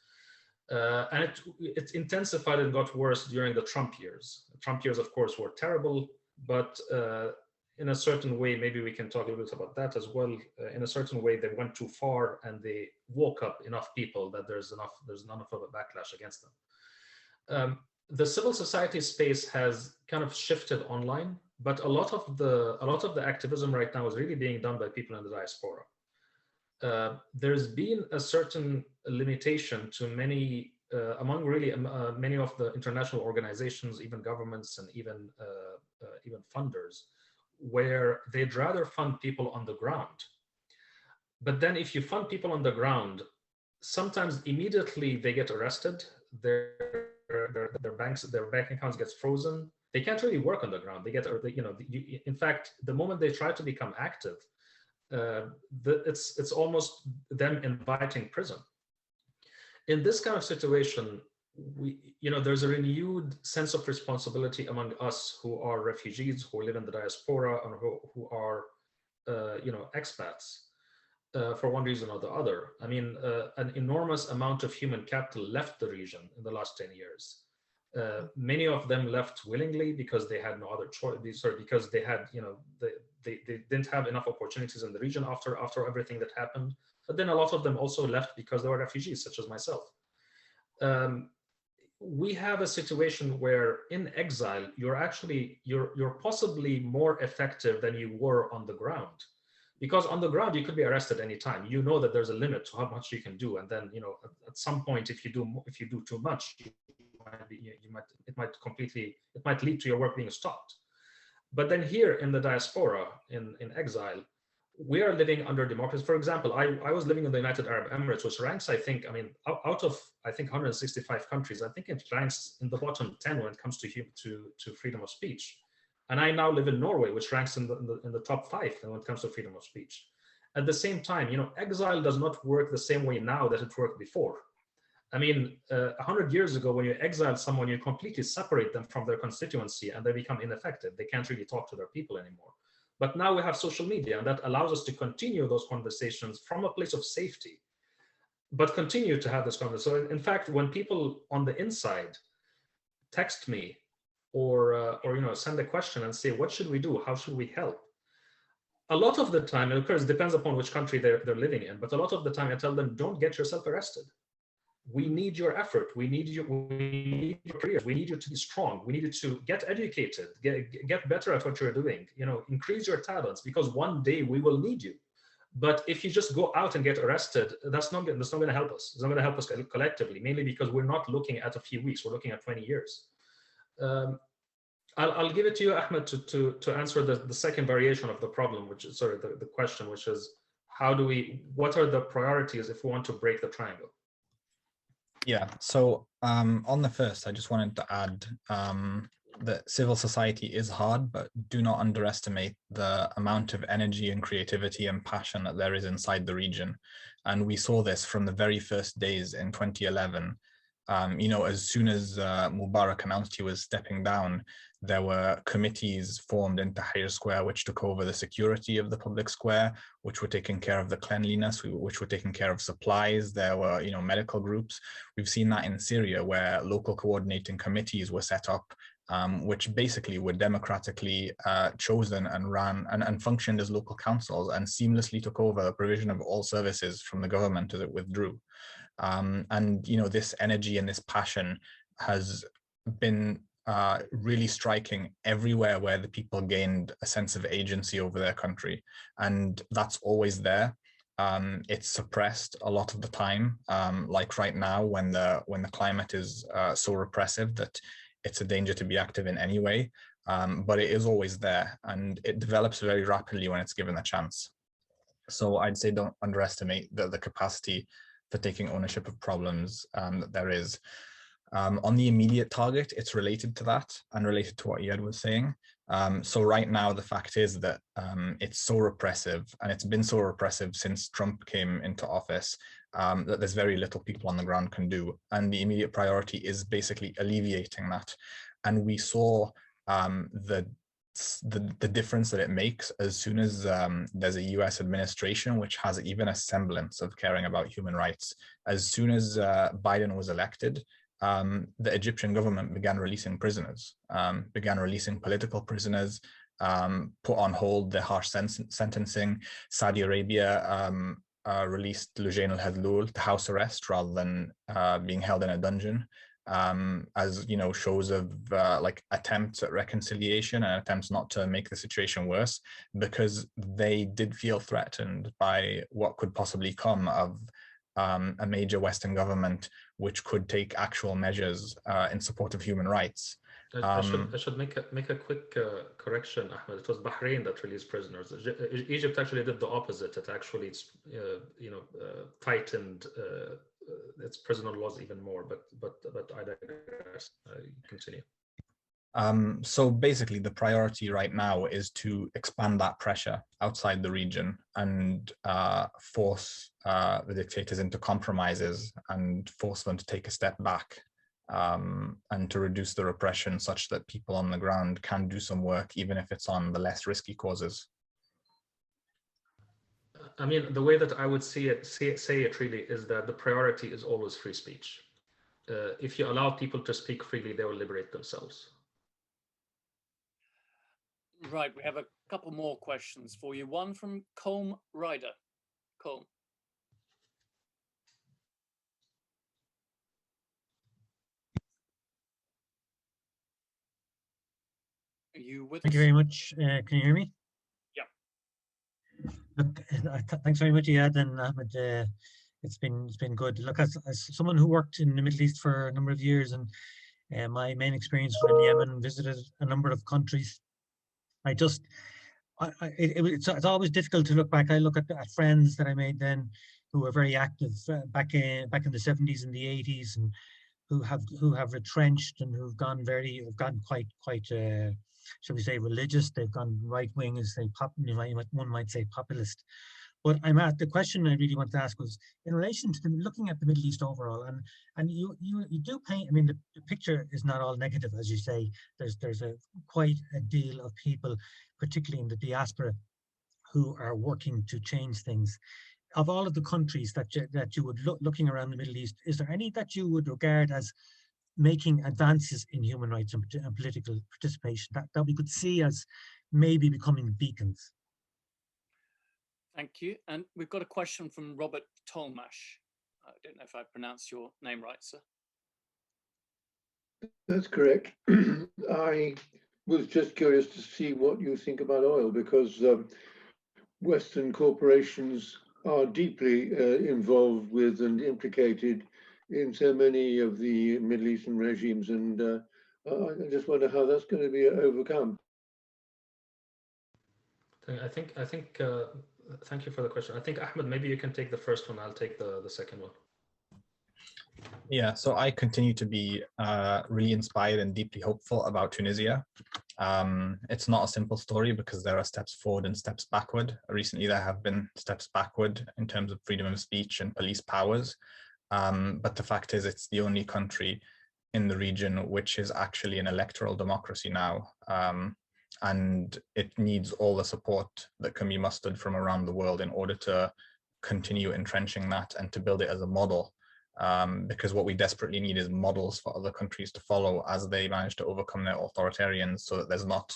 And it intensified and got worse during the Trump years. The Trump years, of course, were terrible. but in a certain way, maybe we can talk a little bit about that as well. In a certain way, they went too far and they woke up enough people that there's enough of a backlash against them. The civil society space has kind of shifted online, but a lot of the activism right now is really being done by people in the diaspora. There's been a certain limitation to many among really many of the international organizations, even governments, and even funders, where they'd rather fund people on the ground. But then if you fund people on the ground, sometimes immediately they get arrested, their bank accounts gets frozen. They can't really work on the ground. They get, in fact, the moment they try to become active, it's almost them inviting prison. In this kind of situation, there's a renewed sense of responsibility among us who are refugees, who live in the diaspora, and who are, expats, for one reason or the other. I mean, an enormous amount of human capital left the region in the last 10 years. Many of them left willingly because they had no other choice, because they had, they didn't have enough opportunities in the region after everything that happened. But then a lot of them also left because they were refugees, such as myself. We have a situation where in exile, you're possibly more effective than you were on the ground. Because on the ground, you could be arrested anytime. You know that there's a limit to how much you can do. And then, at some point, if you do too much, it might lead to your work being stopped. But then here in the diaspora, in exile, we are living under democracy. For example, I was living in the United Arab Emirates, which ranks, out of 165 countries, I think it ranks in the bottom 10 when it comes to freedom of speech. And I now live in Norway, which ranks in the top 5 when it comes to freedom of speech. At the same time, exile does not work the same way now that it worked before. I mean, 100 years ago, when you exile someone, you completely separate them from their constituency and they become ineffective. They can't really talk to their people anymore. But now we have social media, and that allows us to continue those conversations from a place of safety, but continue to have this conversation. So in fact, when people on the inside text me or send a question and say, what should we do? How should we help? A lot of the time, and of course, it depends upon which country they're living in, but a lot of the time I tell them, don't get yourself arrested. We need your effort. We need your careers. We need you to be strong. We need you to get educated, get better at what you're doing, increase your talents, because one day we will need you. But if you just go out and get arrested, that's not going to help us. It's not going to help us collectively, mainly because we're not looking at a few weeks. We're looking at 20 years. I'll give it to you, Ahmed, to answer the second variation of the problem, which is, the question, which is, what are the priorities if we want to break the triangle? Yeah, so on the first, I just wanted to add that civil society is hard, but do not underestimate the amount of energy and creativity and passion that there is inside the region. And we saw this from the very first days in 2011. As soon as Mubarak announced he was stepping down, there were committees formed in Tahrir Square which took over the security of the public square, which were taking care of the cleanliness, which were taking care of supplies. There were, medical groups. We've seen that in Syria, where local coordinating committees were set up, which basically were democratically chosen and ran and functioned as local councils and seamlessly took over the provision of all services from the government as it withdrew. This energy and this passion has been really striking everywhere where the people gained a sense of agency over their country, and that's always there. It's suppressed a lot of the time, like right now when the climate is so repressive that it's a danger to be active in any way, but it is always there, and it develops very rapidly when it's given a chance. So I'd say don't underestimate the capacity for taking ownership of problems that there is. On the immediate target, it's related to that and related to what Iyad was saying. So right now, the fact is that it's so repressive, and it's been so repressive since Trump came into office, that there's very little people on the ground can do. And the immediate priority is basically alleviating that. And we saw the difference that it makes as soon as there's a US administration which has even a semblance of caring about human rights. As soon as Biden was elected, the Egyptian government began releasing prisoners, began releasing political prisoners, put on hold the harsh sentencing. Saudi Arabia released Lujain al-Hadlul to house arrest rather than being held in a dungeon, as you know, shows of like attempts at reconciliation and attempts not to make the situation worse, because they did feel threatened by what could possibly come of a major Western government which could take actual measures in support of human rights. I should make a quick correction, Ahmed. It was Bahrain that released prisoners. Egypt actually did the opposite. It actually, tightened its prisoner laws even more. But I digress. Continue. So basically, the priority right now is to expand that pressure outside the region and force the dictators into compromises and force them to take a step back, and to reduce the repression such that people on the ground can do some work, even if it's on the less risky causes. I mean, the way that I would say it really is that the priority is always free speech. If you allow people to speak freely, they will liberate themselves. Right, we have a couple more questions for you. One from Colm Ryder. Colm. Are you with us? Thank you very much. Can you hear me? Yeah. Look, thanks very much, Iyad and Ahmed. It's been good. Look, as someone who worked in the Middle East for a number of years, and my main experience was in Yemen, visited a number of countries. It's always difficult to look back. I look at friends that I made then who were very active back in the 70s and the 80s, and who have retrenched and who've gone quite shall we say religious. They've gone right wing, as one might say populist. But the question I really want to ask was in relation to looking at the Middle East overall, and you do paint. I mean, the picture is not all negative, as you say. There's quite a deal of people, particularly in the diaspora, who are working to change things. Of all of the countries that you would looking around the Middle East, is there any that you would regard as making advances in human rights and political participation that we could see as maybe becoming beacons? Thank you. And we've got a question from Robert Tolmash. I don't know if I pronounced your name right, sir. That's correct. I was just curious to see what you think about oil, because Western corporations are deeply involved with and implicated in so many of the Middle Eastern regimes, and I just wonder how that's going to be overcome. I think. Thank you for the question. I think, Ahmed, maybe you can take the first one. I'll take the second one. Yeah, so I continue to be really inspired and deeply hopeful about Tunisia. It's not a simple story because there are steps forward and steps backward. Recently, there have been steps backward in terms of freedom of speech and police powers. But the fact is, it's the only country in the region which is actually an electoral democracy now. And it needs all the support that can be mustered from around the world in order to continue entrenching that and to build it as a model. Because what we desperately need is models for other countries to follow as they manage to overcome their authoritarians, so that there's not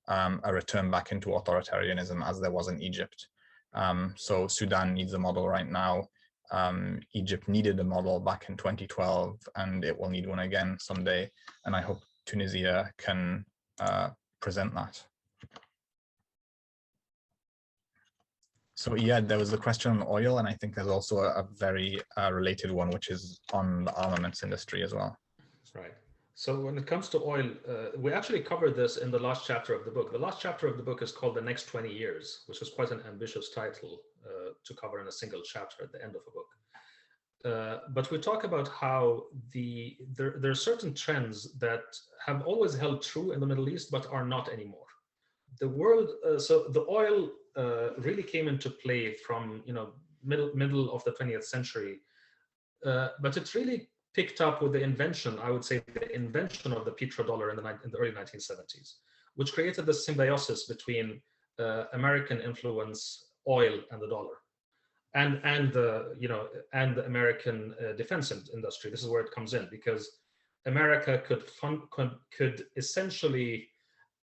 a return back into authoritarianism as there was in Egypt. So Sudan needs a model right now. Egypt needed a model back in 2012, and it will need one again someday. And I hope Tunisia can present that. So yeah, there was the question on oil, and I think there's also a very related one, which is on the armaments industry as well. Right. So when it comes to oil, we actually covered this in the last chapter of the book. The last chapter of the book is called The Next 20 Years, which is quite an ambitious title to cover in a single chapter at the end of a book. But we talk about how there are certain trends that have always held true in the Middle East, but are not anymore. The world, so the oil really came into play from middle of the 20th century, but it really picked up with the invention, I would say, the invention of the petrodollar in the early 1970s, which created this symbiosis between American influence, oil, and the dollar, and the American defense industry. This is where it comes in, because America could essentially,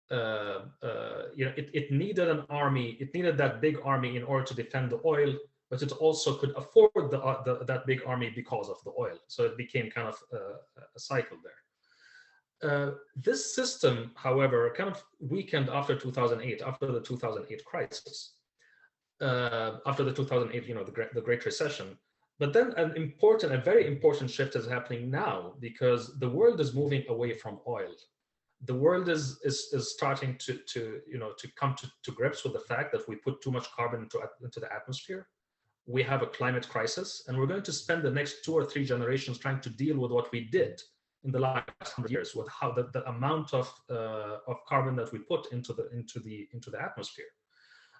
it needed an army, it needed that big army in order to defend the oil, but it also could afford that big army because of the oil. So it became kind of a cycle there. This system, however, kind of weakened after 2008, after the 2008 crisis, after the 2008, the Great Recession. But then a very important shift is happening now, because the world is moving away from oil. The world is starting to come to grips with the fact that we put too much carbon into the atmosphere. We have a climate crisis, and we're going to spend the next 2 or 3 generations trying to deal with what we did in the last 100 years, with how the amount of carbon that we put into the atmosphere.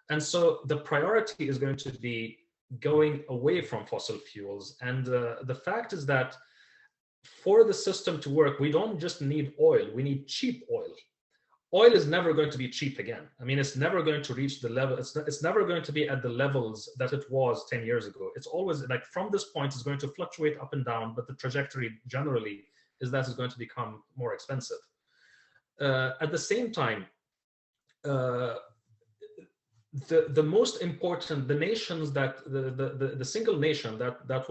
And so the priority is going to be going away from fossil fuels. And the fact is that for the system to work, we don't just need oil, we need cheap oil. Oil is never going to be cheap again. I mean, it's never going to reach the level, it's never going to be at the levels that it was 10 years ago. It's always like, from this point, it's going to fluctuate up and down, but the trajectory generally is that it's going to become more expensive. At the same time, the most important, the nations that the single nation that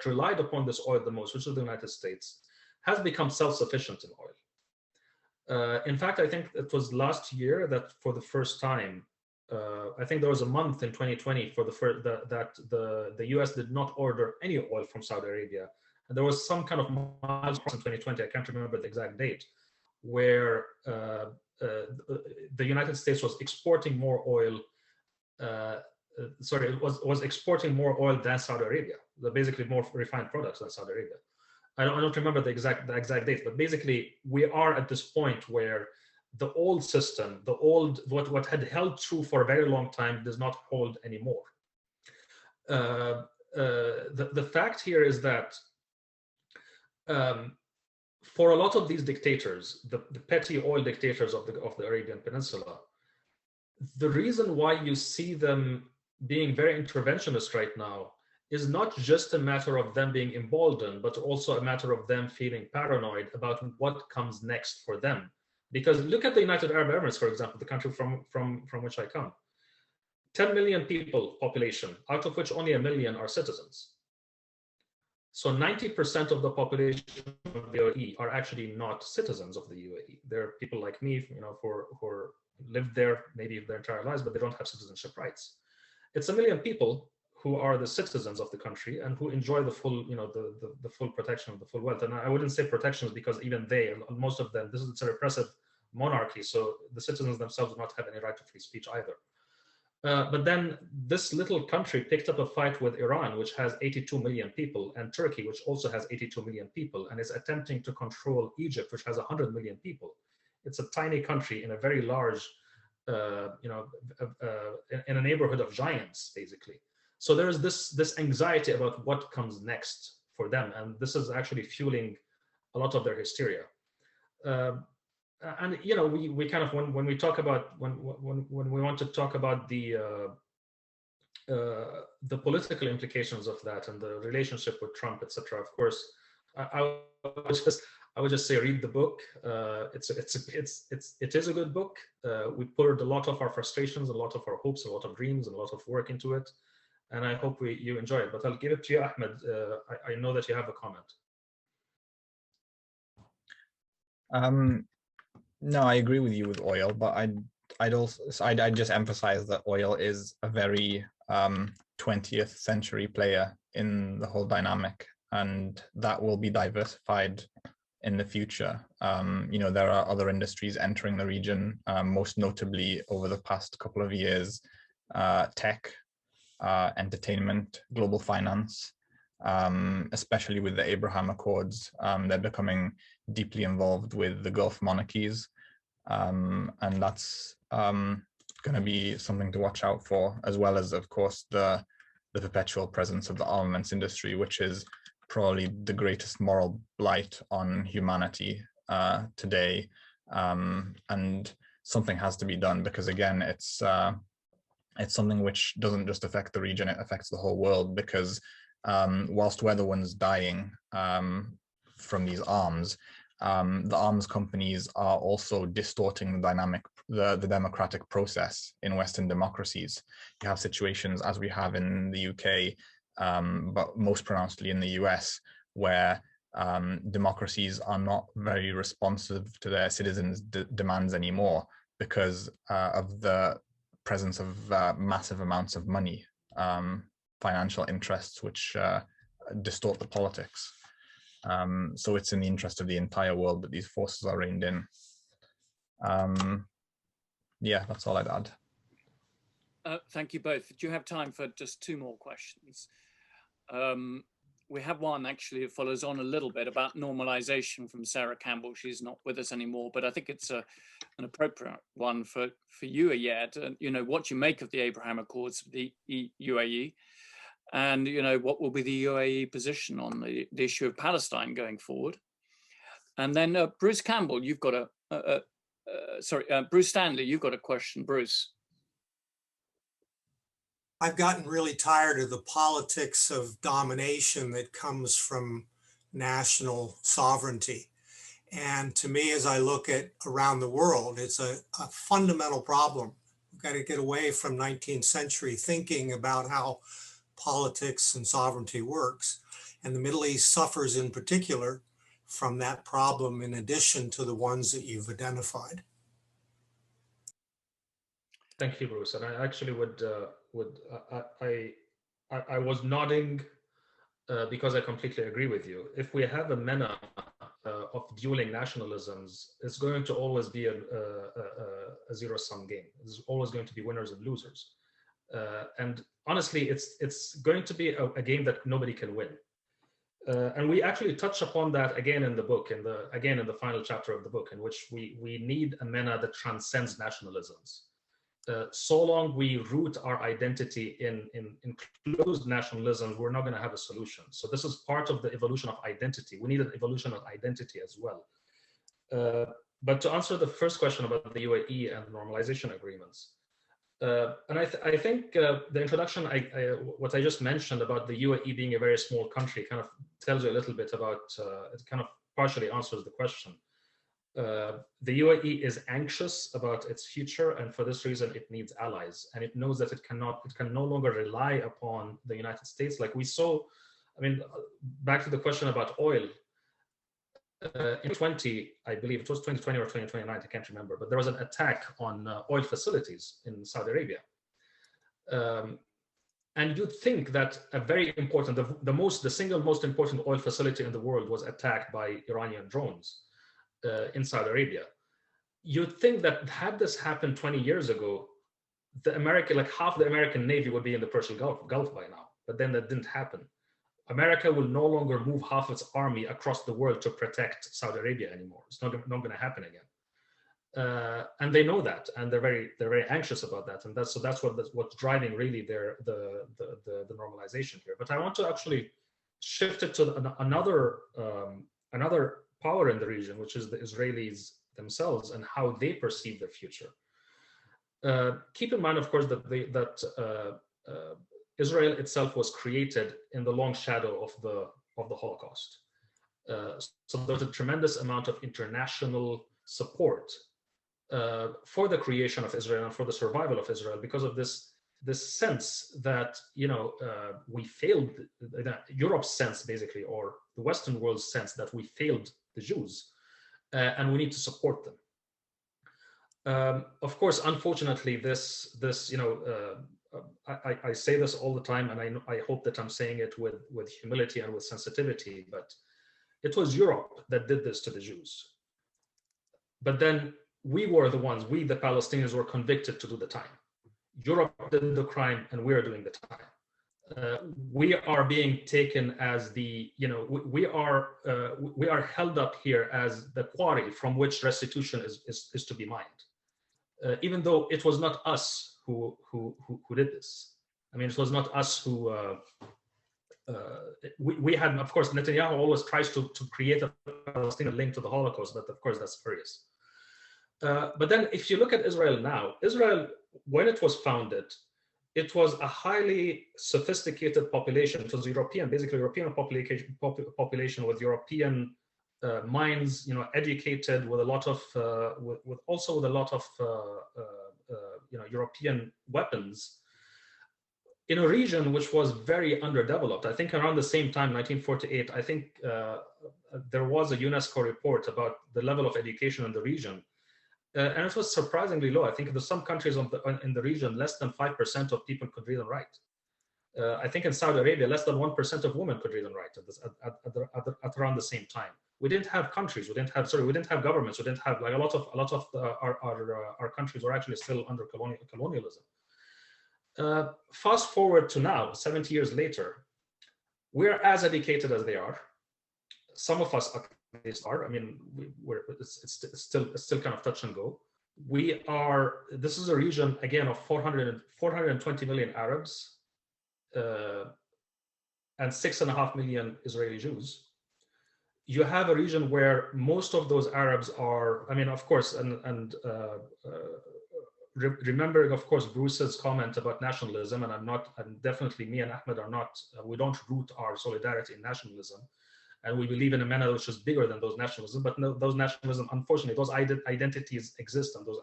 relied upon this oil the most, which is the United States, has become self-sufficient in oil. In fact, I think it was last year that for the first time, I think there was a month in 2020 that the US did not order any oil from Saudi Arabia. And there was some kind of milestone in 2020, I can't remember the exact date, where the United States was exporting more oil. It was exporting more oil than Saudi Arabia. Basically, more refined products than Saudi Arabia. I don't remember the exact date, but basically, we are at this point where the old system, what had held true for a very long time, does not hold anymore. The fact here is that for a lot of these dictators, the petty oil dictators of the Arabian Peninsula, the reason why you see them being very interventionist right now is not just a matter of them being emboldened, but also a matter of them feeling paranoid about what comes next for them. Because look at the United Arab Emirates, for example, the country from which I come. 10 million people population, out of which only 1 million are citizens. So 90% of the population of the UAE are actually not citizens of the UAE. They're people like me, who lived there maybe their entire lives, but they don't have citizenship rights. It's 1 million people who are the citizens of the country and who enjoy the full, the full protection of the full wealth. And I wouldn't say protections, because even they, most of them, it's a repressive monarchy, so the citizens themselves do not have any right to free speech either. But then this little country picked up a fight with Iran, which has 82 million people, and Turkey, which also has 82 million people, and is attempting to control Egypt, which has 100 million people. It's a tiny country in a very large, in a neighborhood of giants, basically. So there is this anxiety about what comes next for them, and this is actually fueling a lot of their hysteria. And we kind of, when we talk about when we want to talk about the political implications of that and the relationship with Trump, etc. Of course, I would just say read the book. It is a good book. We poured a lot of our frustrations, a lot of our hopes, a lot of dreams, and a lot of work into it. And I hope you enjoy it. But I'll give it to you, Ahmed. I know that you have a comment. No, I agree with you with oil, but I'd just emphasize that oil is a very 20th century player in the whole dynamic, and that will be diversified in the future. There are other industries entering the region, most notably over the past couple of years, tech, entertainment, global finance, especially with the Abraham Accords. They're becoming deeply involved with the Gulf monarchies, and that's going to be something to watch out for, as well as, of course, the perpetual presence of the armaments industry, which is probably the greatest moral blight on humanity today. And something has to be done, because again, it's something which doesn't just affect the region, it affects the whole world, because whilst we're the ones dying, from these arms, the arms companies are also distorting the democratic process in Western democracies. You have situations, as we have in the UK, but most pronouncedly in the US, where democracies are not very responsive to their citizens' demands anymore because of the presence of massive amounts of money, financial interests, which distort the politics. So it's in the interest of the entire world that these forces are reined in. Yeah, that's all I'd add. Thank you both. Do you have time for just two more questions? We have one actually that follows on a little bit about normalization from Sarah Campbell. She's not with us anymore, but I think it's an appropriate one for you, Iyad. You know, what you make of the Abraham Accords with the UAE, and you know, what will be the UAE position on the issue of Palestine going forward. And then Bruce Campbell, you've got Bruce Stanley, you've got a question, Bruce. I've gotten really tired of the politics of domination that comes from national sovereignty. And to me, as I look at around the world, it's a fundamental problem. We've got to get away from 19th century thinking about how politics and sovereignty works. And the Middle East suffers in particular from that problem in addition to the ones that you've identified. Thank you, Bruce. And I actually I was nodding because I completely agree with you. If we have a MENA of dueling nationalisms, it's going to always be a zero-sum game. There's always going to be winners and losers. And honestly, it's going to be a game that nobody can win. And we actually touch upon that again in the book, in the final chapter of the book, in which we need a MENA that transcends nationalisms. So long we root our identity in closed nationalism, we're not going to have a solution. So this is part of the evolution of identity. We need an evolution of identity as well. But to answer the first question about the UAE and normalization agreements, and I think the introduction, what I just mentioned about the UAE being a very small country kind of tells you a little bit about, it kind of partially answers the question. The UAE is anxious about its future, and for this reason, it needs allies, and it knows that it can no longer rely upon the United States. Like we saw, I mean, back to the question about oil. In 20, I believe it was 2020 or 2029, I can't remember, but there was an attack on oil facilities in Saudi Arabia. And you'd think that a very important, the single most important oil facility in the world was attacked by Iranian drones in Saudi Arabia. You'd think that had this happened 20 years ago, like half the American Navy would be in the Persian Gulf by now, but then that didn't happen. America will no longer move half its army across the world to protect Saudi Arabia anymore. It's not going to happen again. And they know that, and they're very anxious about that. And that's what's driving really the normalization here. But I want to actually shift it to another power in the region, which is the Israelis themselves and how they perceive their future. Keep in mind, of course, that Israel itself was created in the long shadow of the Holocaust. So there's a tremendous amount of international support for the creation of Israel and for the survival of Israel because of this sense that, you know, we failed, Europe's sense basically, or the Western world's sense that we failed the Jews and we need to support them. Of course, unfortunately, this you know, I say this all the time, and I hope that I'm saying it with humility and with sensitivity, but it was Europe that did this to the Jews. But then we the Palestinians were convicted to do the time. Europe did the crime and we're doing the time. We are being taken as the, you know, we are held up here as the quarry from which restitution is to be mined. Even though it was not us who did this. I mean, it was not us who, we had, of course, Netanyahu always tries to create a Palestinian link to the Holocaust, but of course that's spurious. But then if you look at Israel now, Israel, when it was founded, it was a highly sophisticated population. It was European, basically European population with European minds, educated, with a lot of, with also with a lot of, European weapons, in a region which was very underdeveloped. I think around the same time, 1948, I think there was a UNESCO report about the level of education in the region. And it was surprisingly low. I think there's some countries in the region, less than 5% of people could read and write. I think in Saudi Arabia, less than 1% of women could read and write at around the same time. We didn't have countries. We didn't have governments. We didn't have, like, a lot of our countries were actually still under colonialism. Fast forward to now, 70 years later, we're as educated as they are. Some of us at least are. I mean, it's still kind of touch and go. This is a region, again, of 420 million Arabs and 6.5 million Israeli Jews. You have a region where most of those Arabs are, I mean, of course, remembering, of course, Bruce's comment about nationalism, and definitely me and Ahmed are not, we don't root our solidarity in nationalism, and we believe in a manner which is bigger than those nationalism. But no, those nationalism, unfortunately, those identities exist, and those,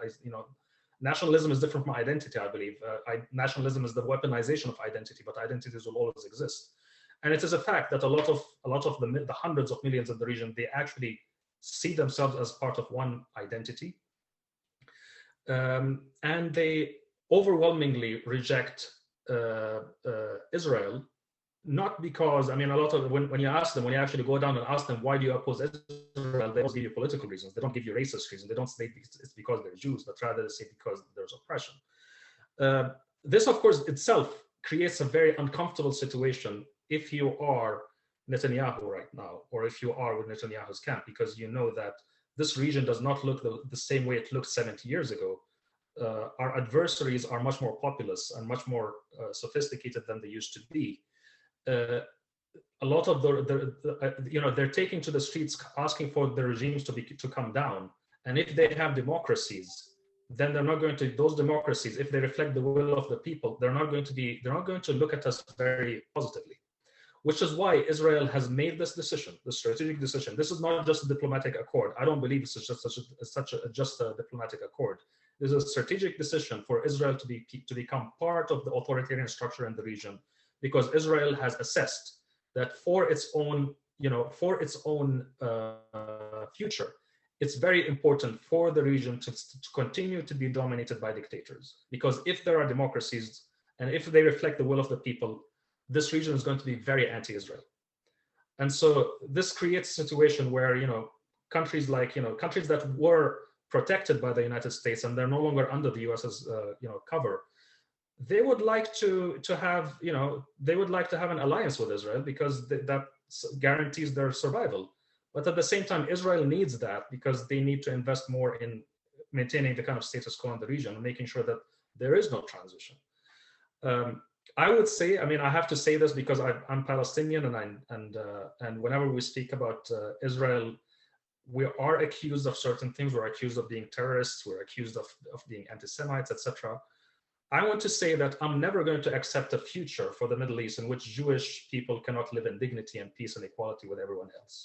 nationalism is different from identity, I believe. Nationalism is the weaponization of identity, but identities will always exist. And it is a fact that a lot of the hundreds of millions in the region, they actually see themselves as part of one identity. And they overwhelmingly reject Israel, not because, I mean, a lot of, when you ask them, when you actually go down and ask them, why do you oppose Israel, they don't give you political reasons. They don't give you racist reasons. They don't say it's because they're Jews, but rather they say because there's oppression. This, of course, itself creates a very uncomfortable situation if you are Netanyahu right now, or if you are with Netanyahu's camp, because you know that this region does not look the same way it looked 70 years ago. Our adversaries are much more populous and much more sophisticated than they used to be. A lot of they're taking to the streets asking for the regimes to come down. And if they have democracies, then they're not going to, those democracies, if they reflect the will of the people, they're not going to look at us very positively. Which is why Israel has made this decision, the strategic decision. This is not just a diplomatic accord. I don't believe this is just a diplomatic accord. This is a strategic decision for Israel to become part of the authoritarian structure in the region, because Israel has assessed that for its own future, it's very important for the region to continue to be dominated by dictators. Because if there are democracies and if they reflect the will of the people, this region is going to be very anti-Israel. And so this creates a situation where, countries that were protected by the United States and they're no longer under the US's, cover, they would like to have, they would like to have an alliance with Israel because that guarantees their survival. But at the same time, Israel needs that because they need to invest more in maintaining the kind of status quo in the region and making sure that there is no transition. I would say, I mean, I have to say this because I'm Palestinian, and whenever we speak about Israel, we are accused of certain things. We're accused of being terrorists. We're accused of being anti-Semites, etc. I want to say that I'm never going to accept a future for the Middle East in which Jewish people cannot live in dignity and peace and equality with everyone else.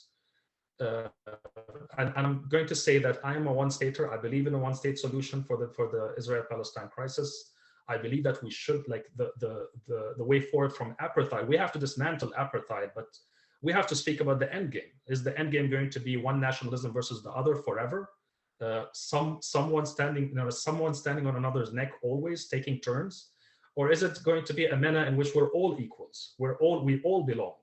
And I'm going to say that I am a one-stater. I believe in a one-state solution for the Israel-Palestine crisis. I believe that we should, like the way forward from apartheid, we have to dismantle apartheid, but we have to speak about the end game. Is the end game going to be one nationalism versus the other forever? Someone standing on another's neck always, taking turns? Or is it going to be a manner in which we're all equals? We all belong.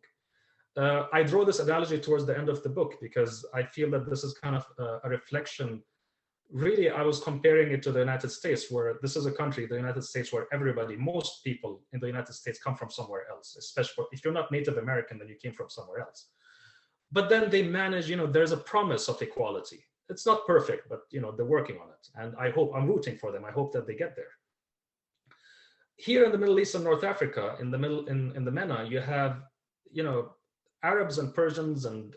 I draw this analogy towards the end of the book because I feel that this is kind of a reflection. Really, I was comparing it to the United States, where this is a country, the United States, where most people in the United States come from somewhere else, especially if you're not Native American, then you came from somewhere else. But then they manage, there's a promise of equality. It's not perfect, but they're working on it. And I'm rooting for them. I hope that they get there. Here in the Middle East and North Africa, in the MENA, you have, Arabs and Persians and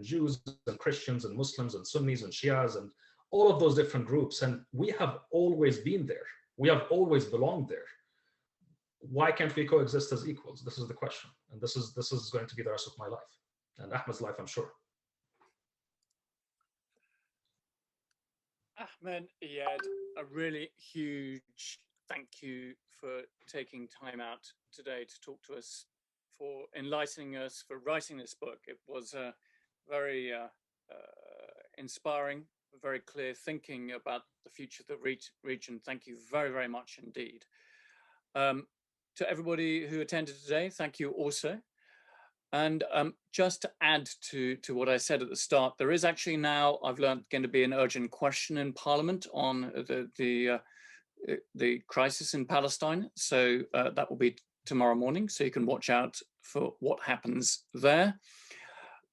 Jews and Christians and Muslims and Sunnis and Shias and all of those different groups, and we have always been there. We have always belonged there. Why can't we coexist as equals? This is the question, and this is going to be the rest of my life and Ahmed's life, I'm sure. Ahmed, Iyad, a really huge thank you for taking time out today to talk to us, for enlightening us, for writing this book. It was very inspiring, very clear thinking about the future of the region. Thank you very, very much indeed. To everybody who attended today, thank you also. And just to add to what I said at the start, there is actually now, I've learned, going to be an urgent question in Parliament on the crisis in Palestine. So that will be tomorrow morning, so you can watch out for what happens there.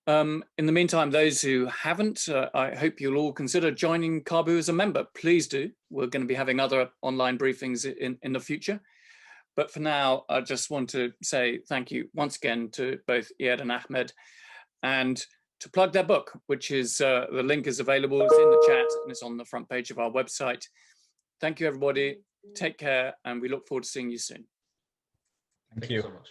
In the meantime, those who haven't, I hope you'll all consider joining Caabu as a member. Please do. We're going to be having other online briefings in the future. But for now, I just want to say thank you once again to both Iyad and Ahmed, and to plug their book, which is, the link is available, it's in the chat, and it's on the front page of our website. Thank you, everybody. Take care, and we look forward to seeing you soon. Thank you so much.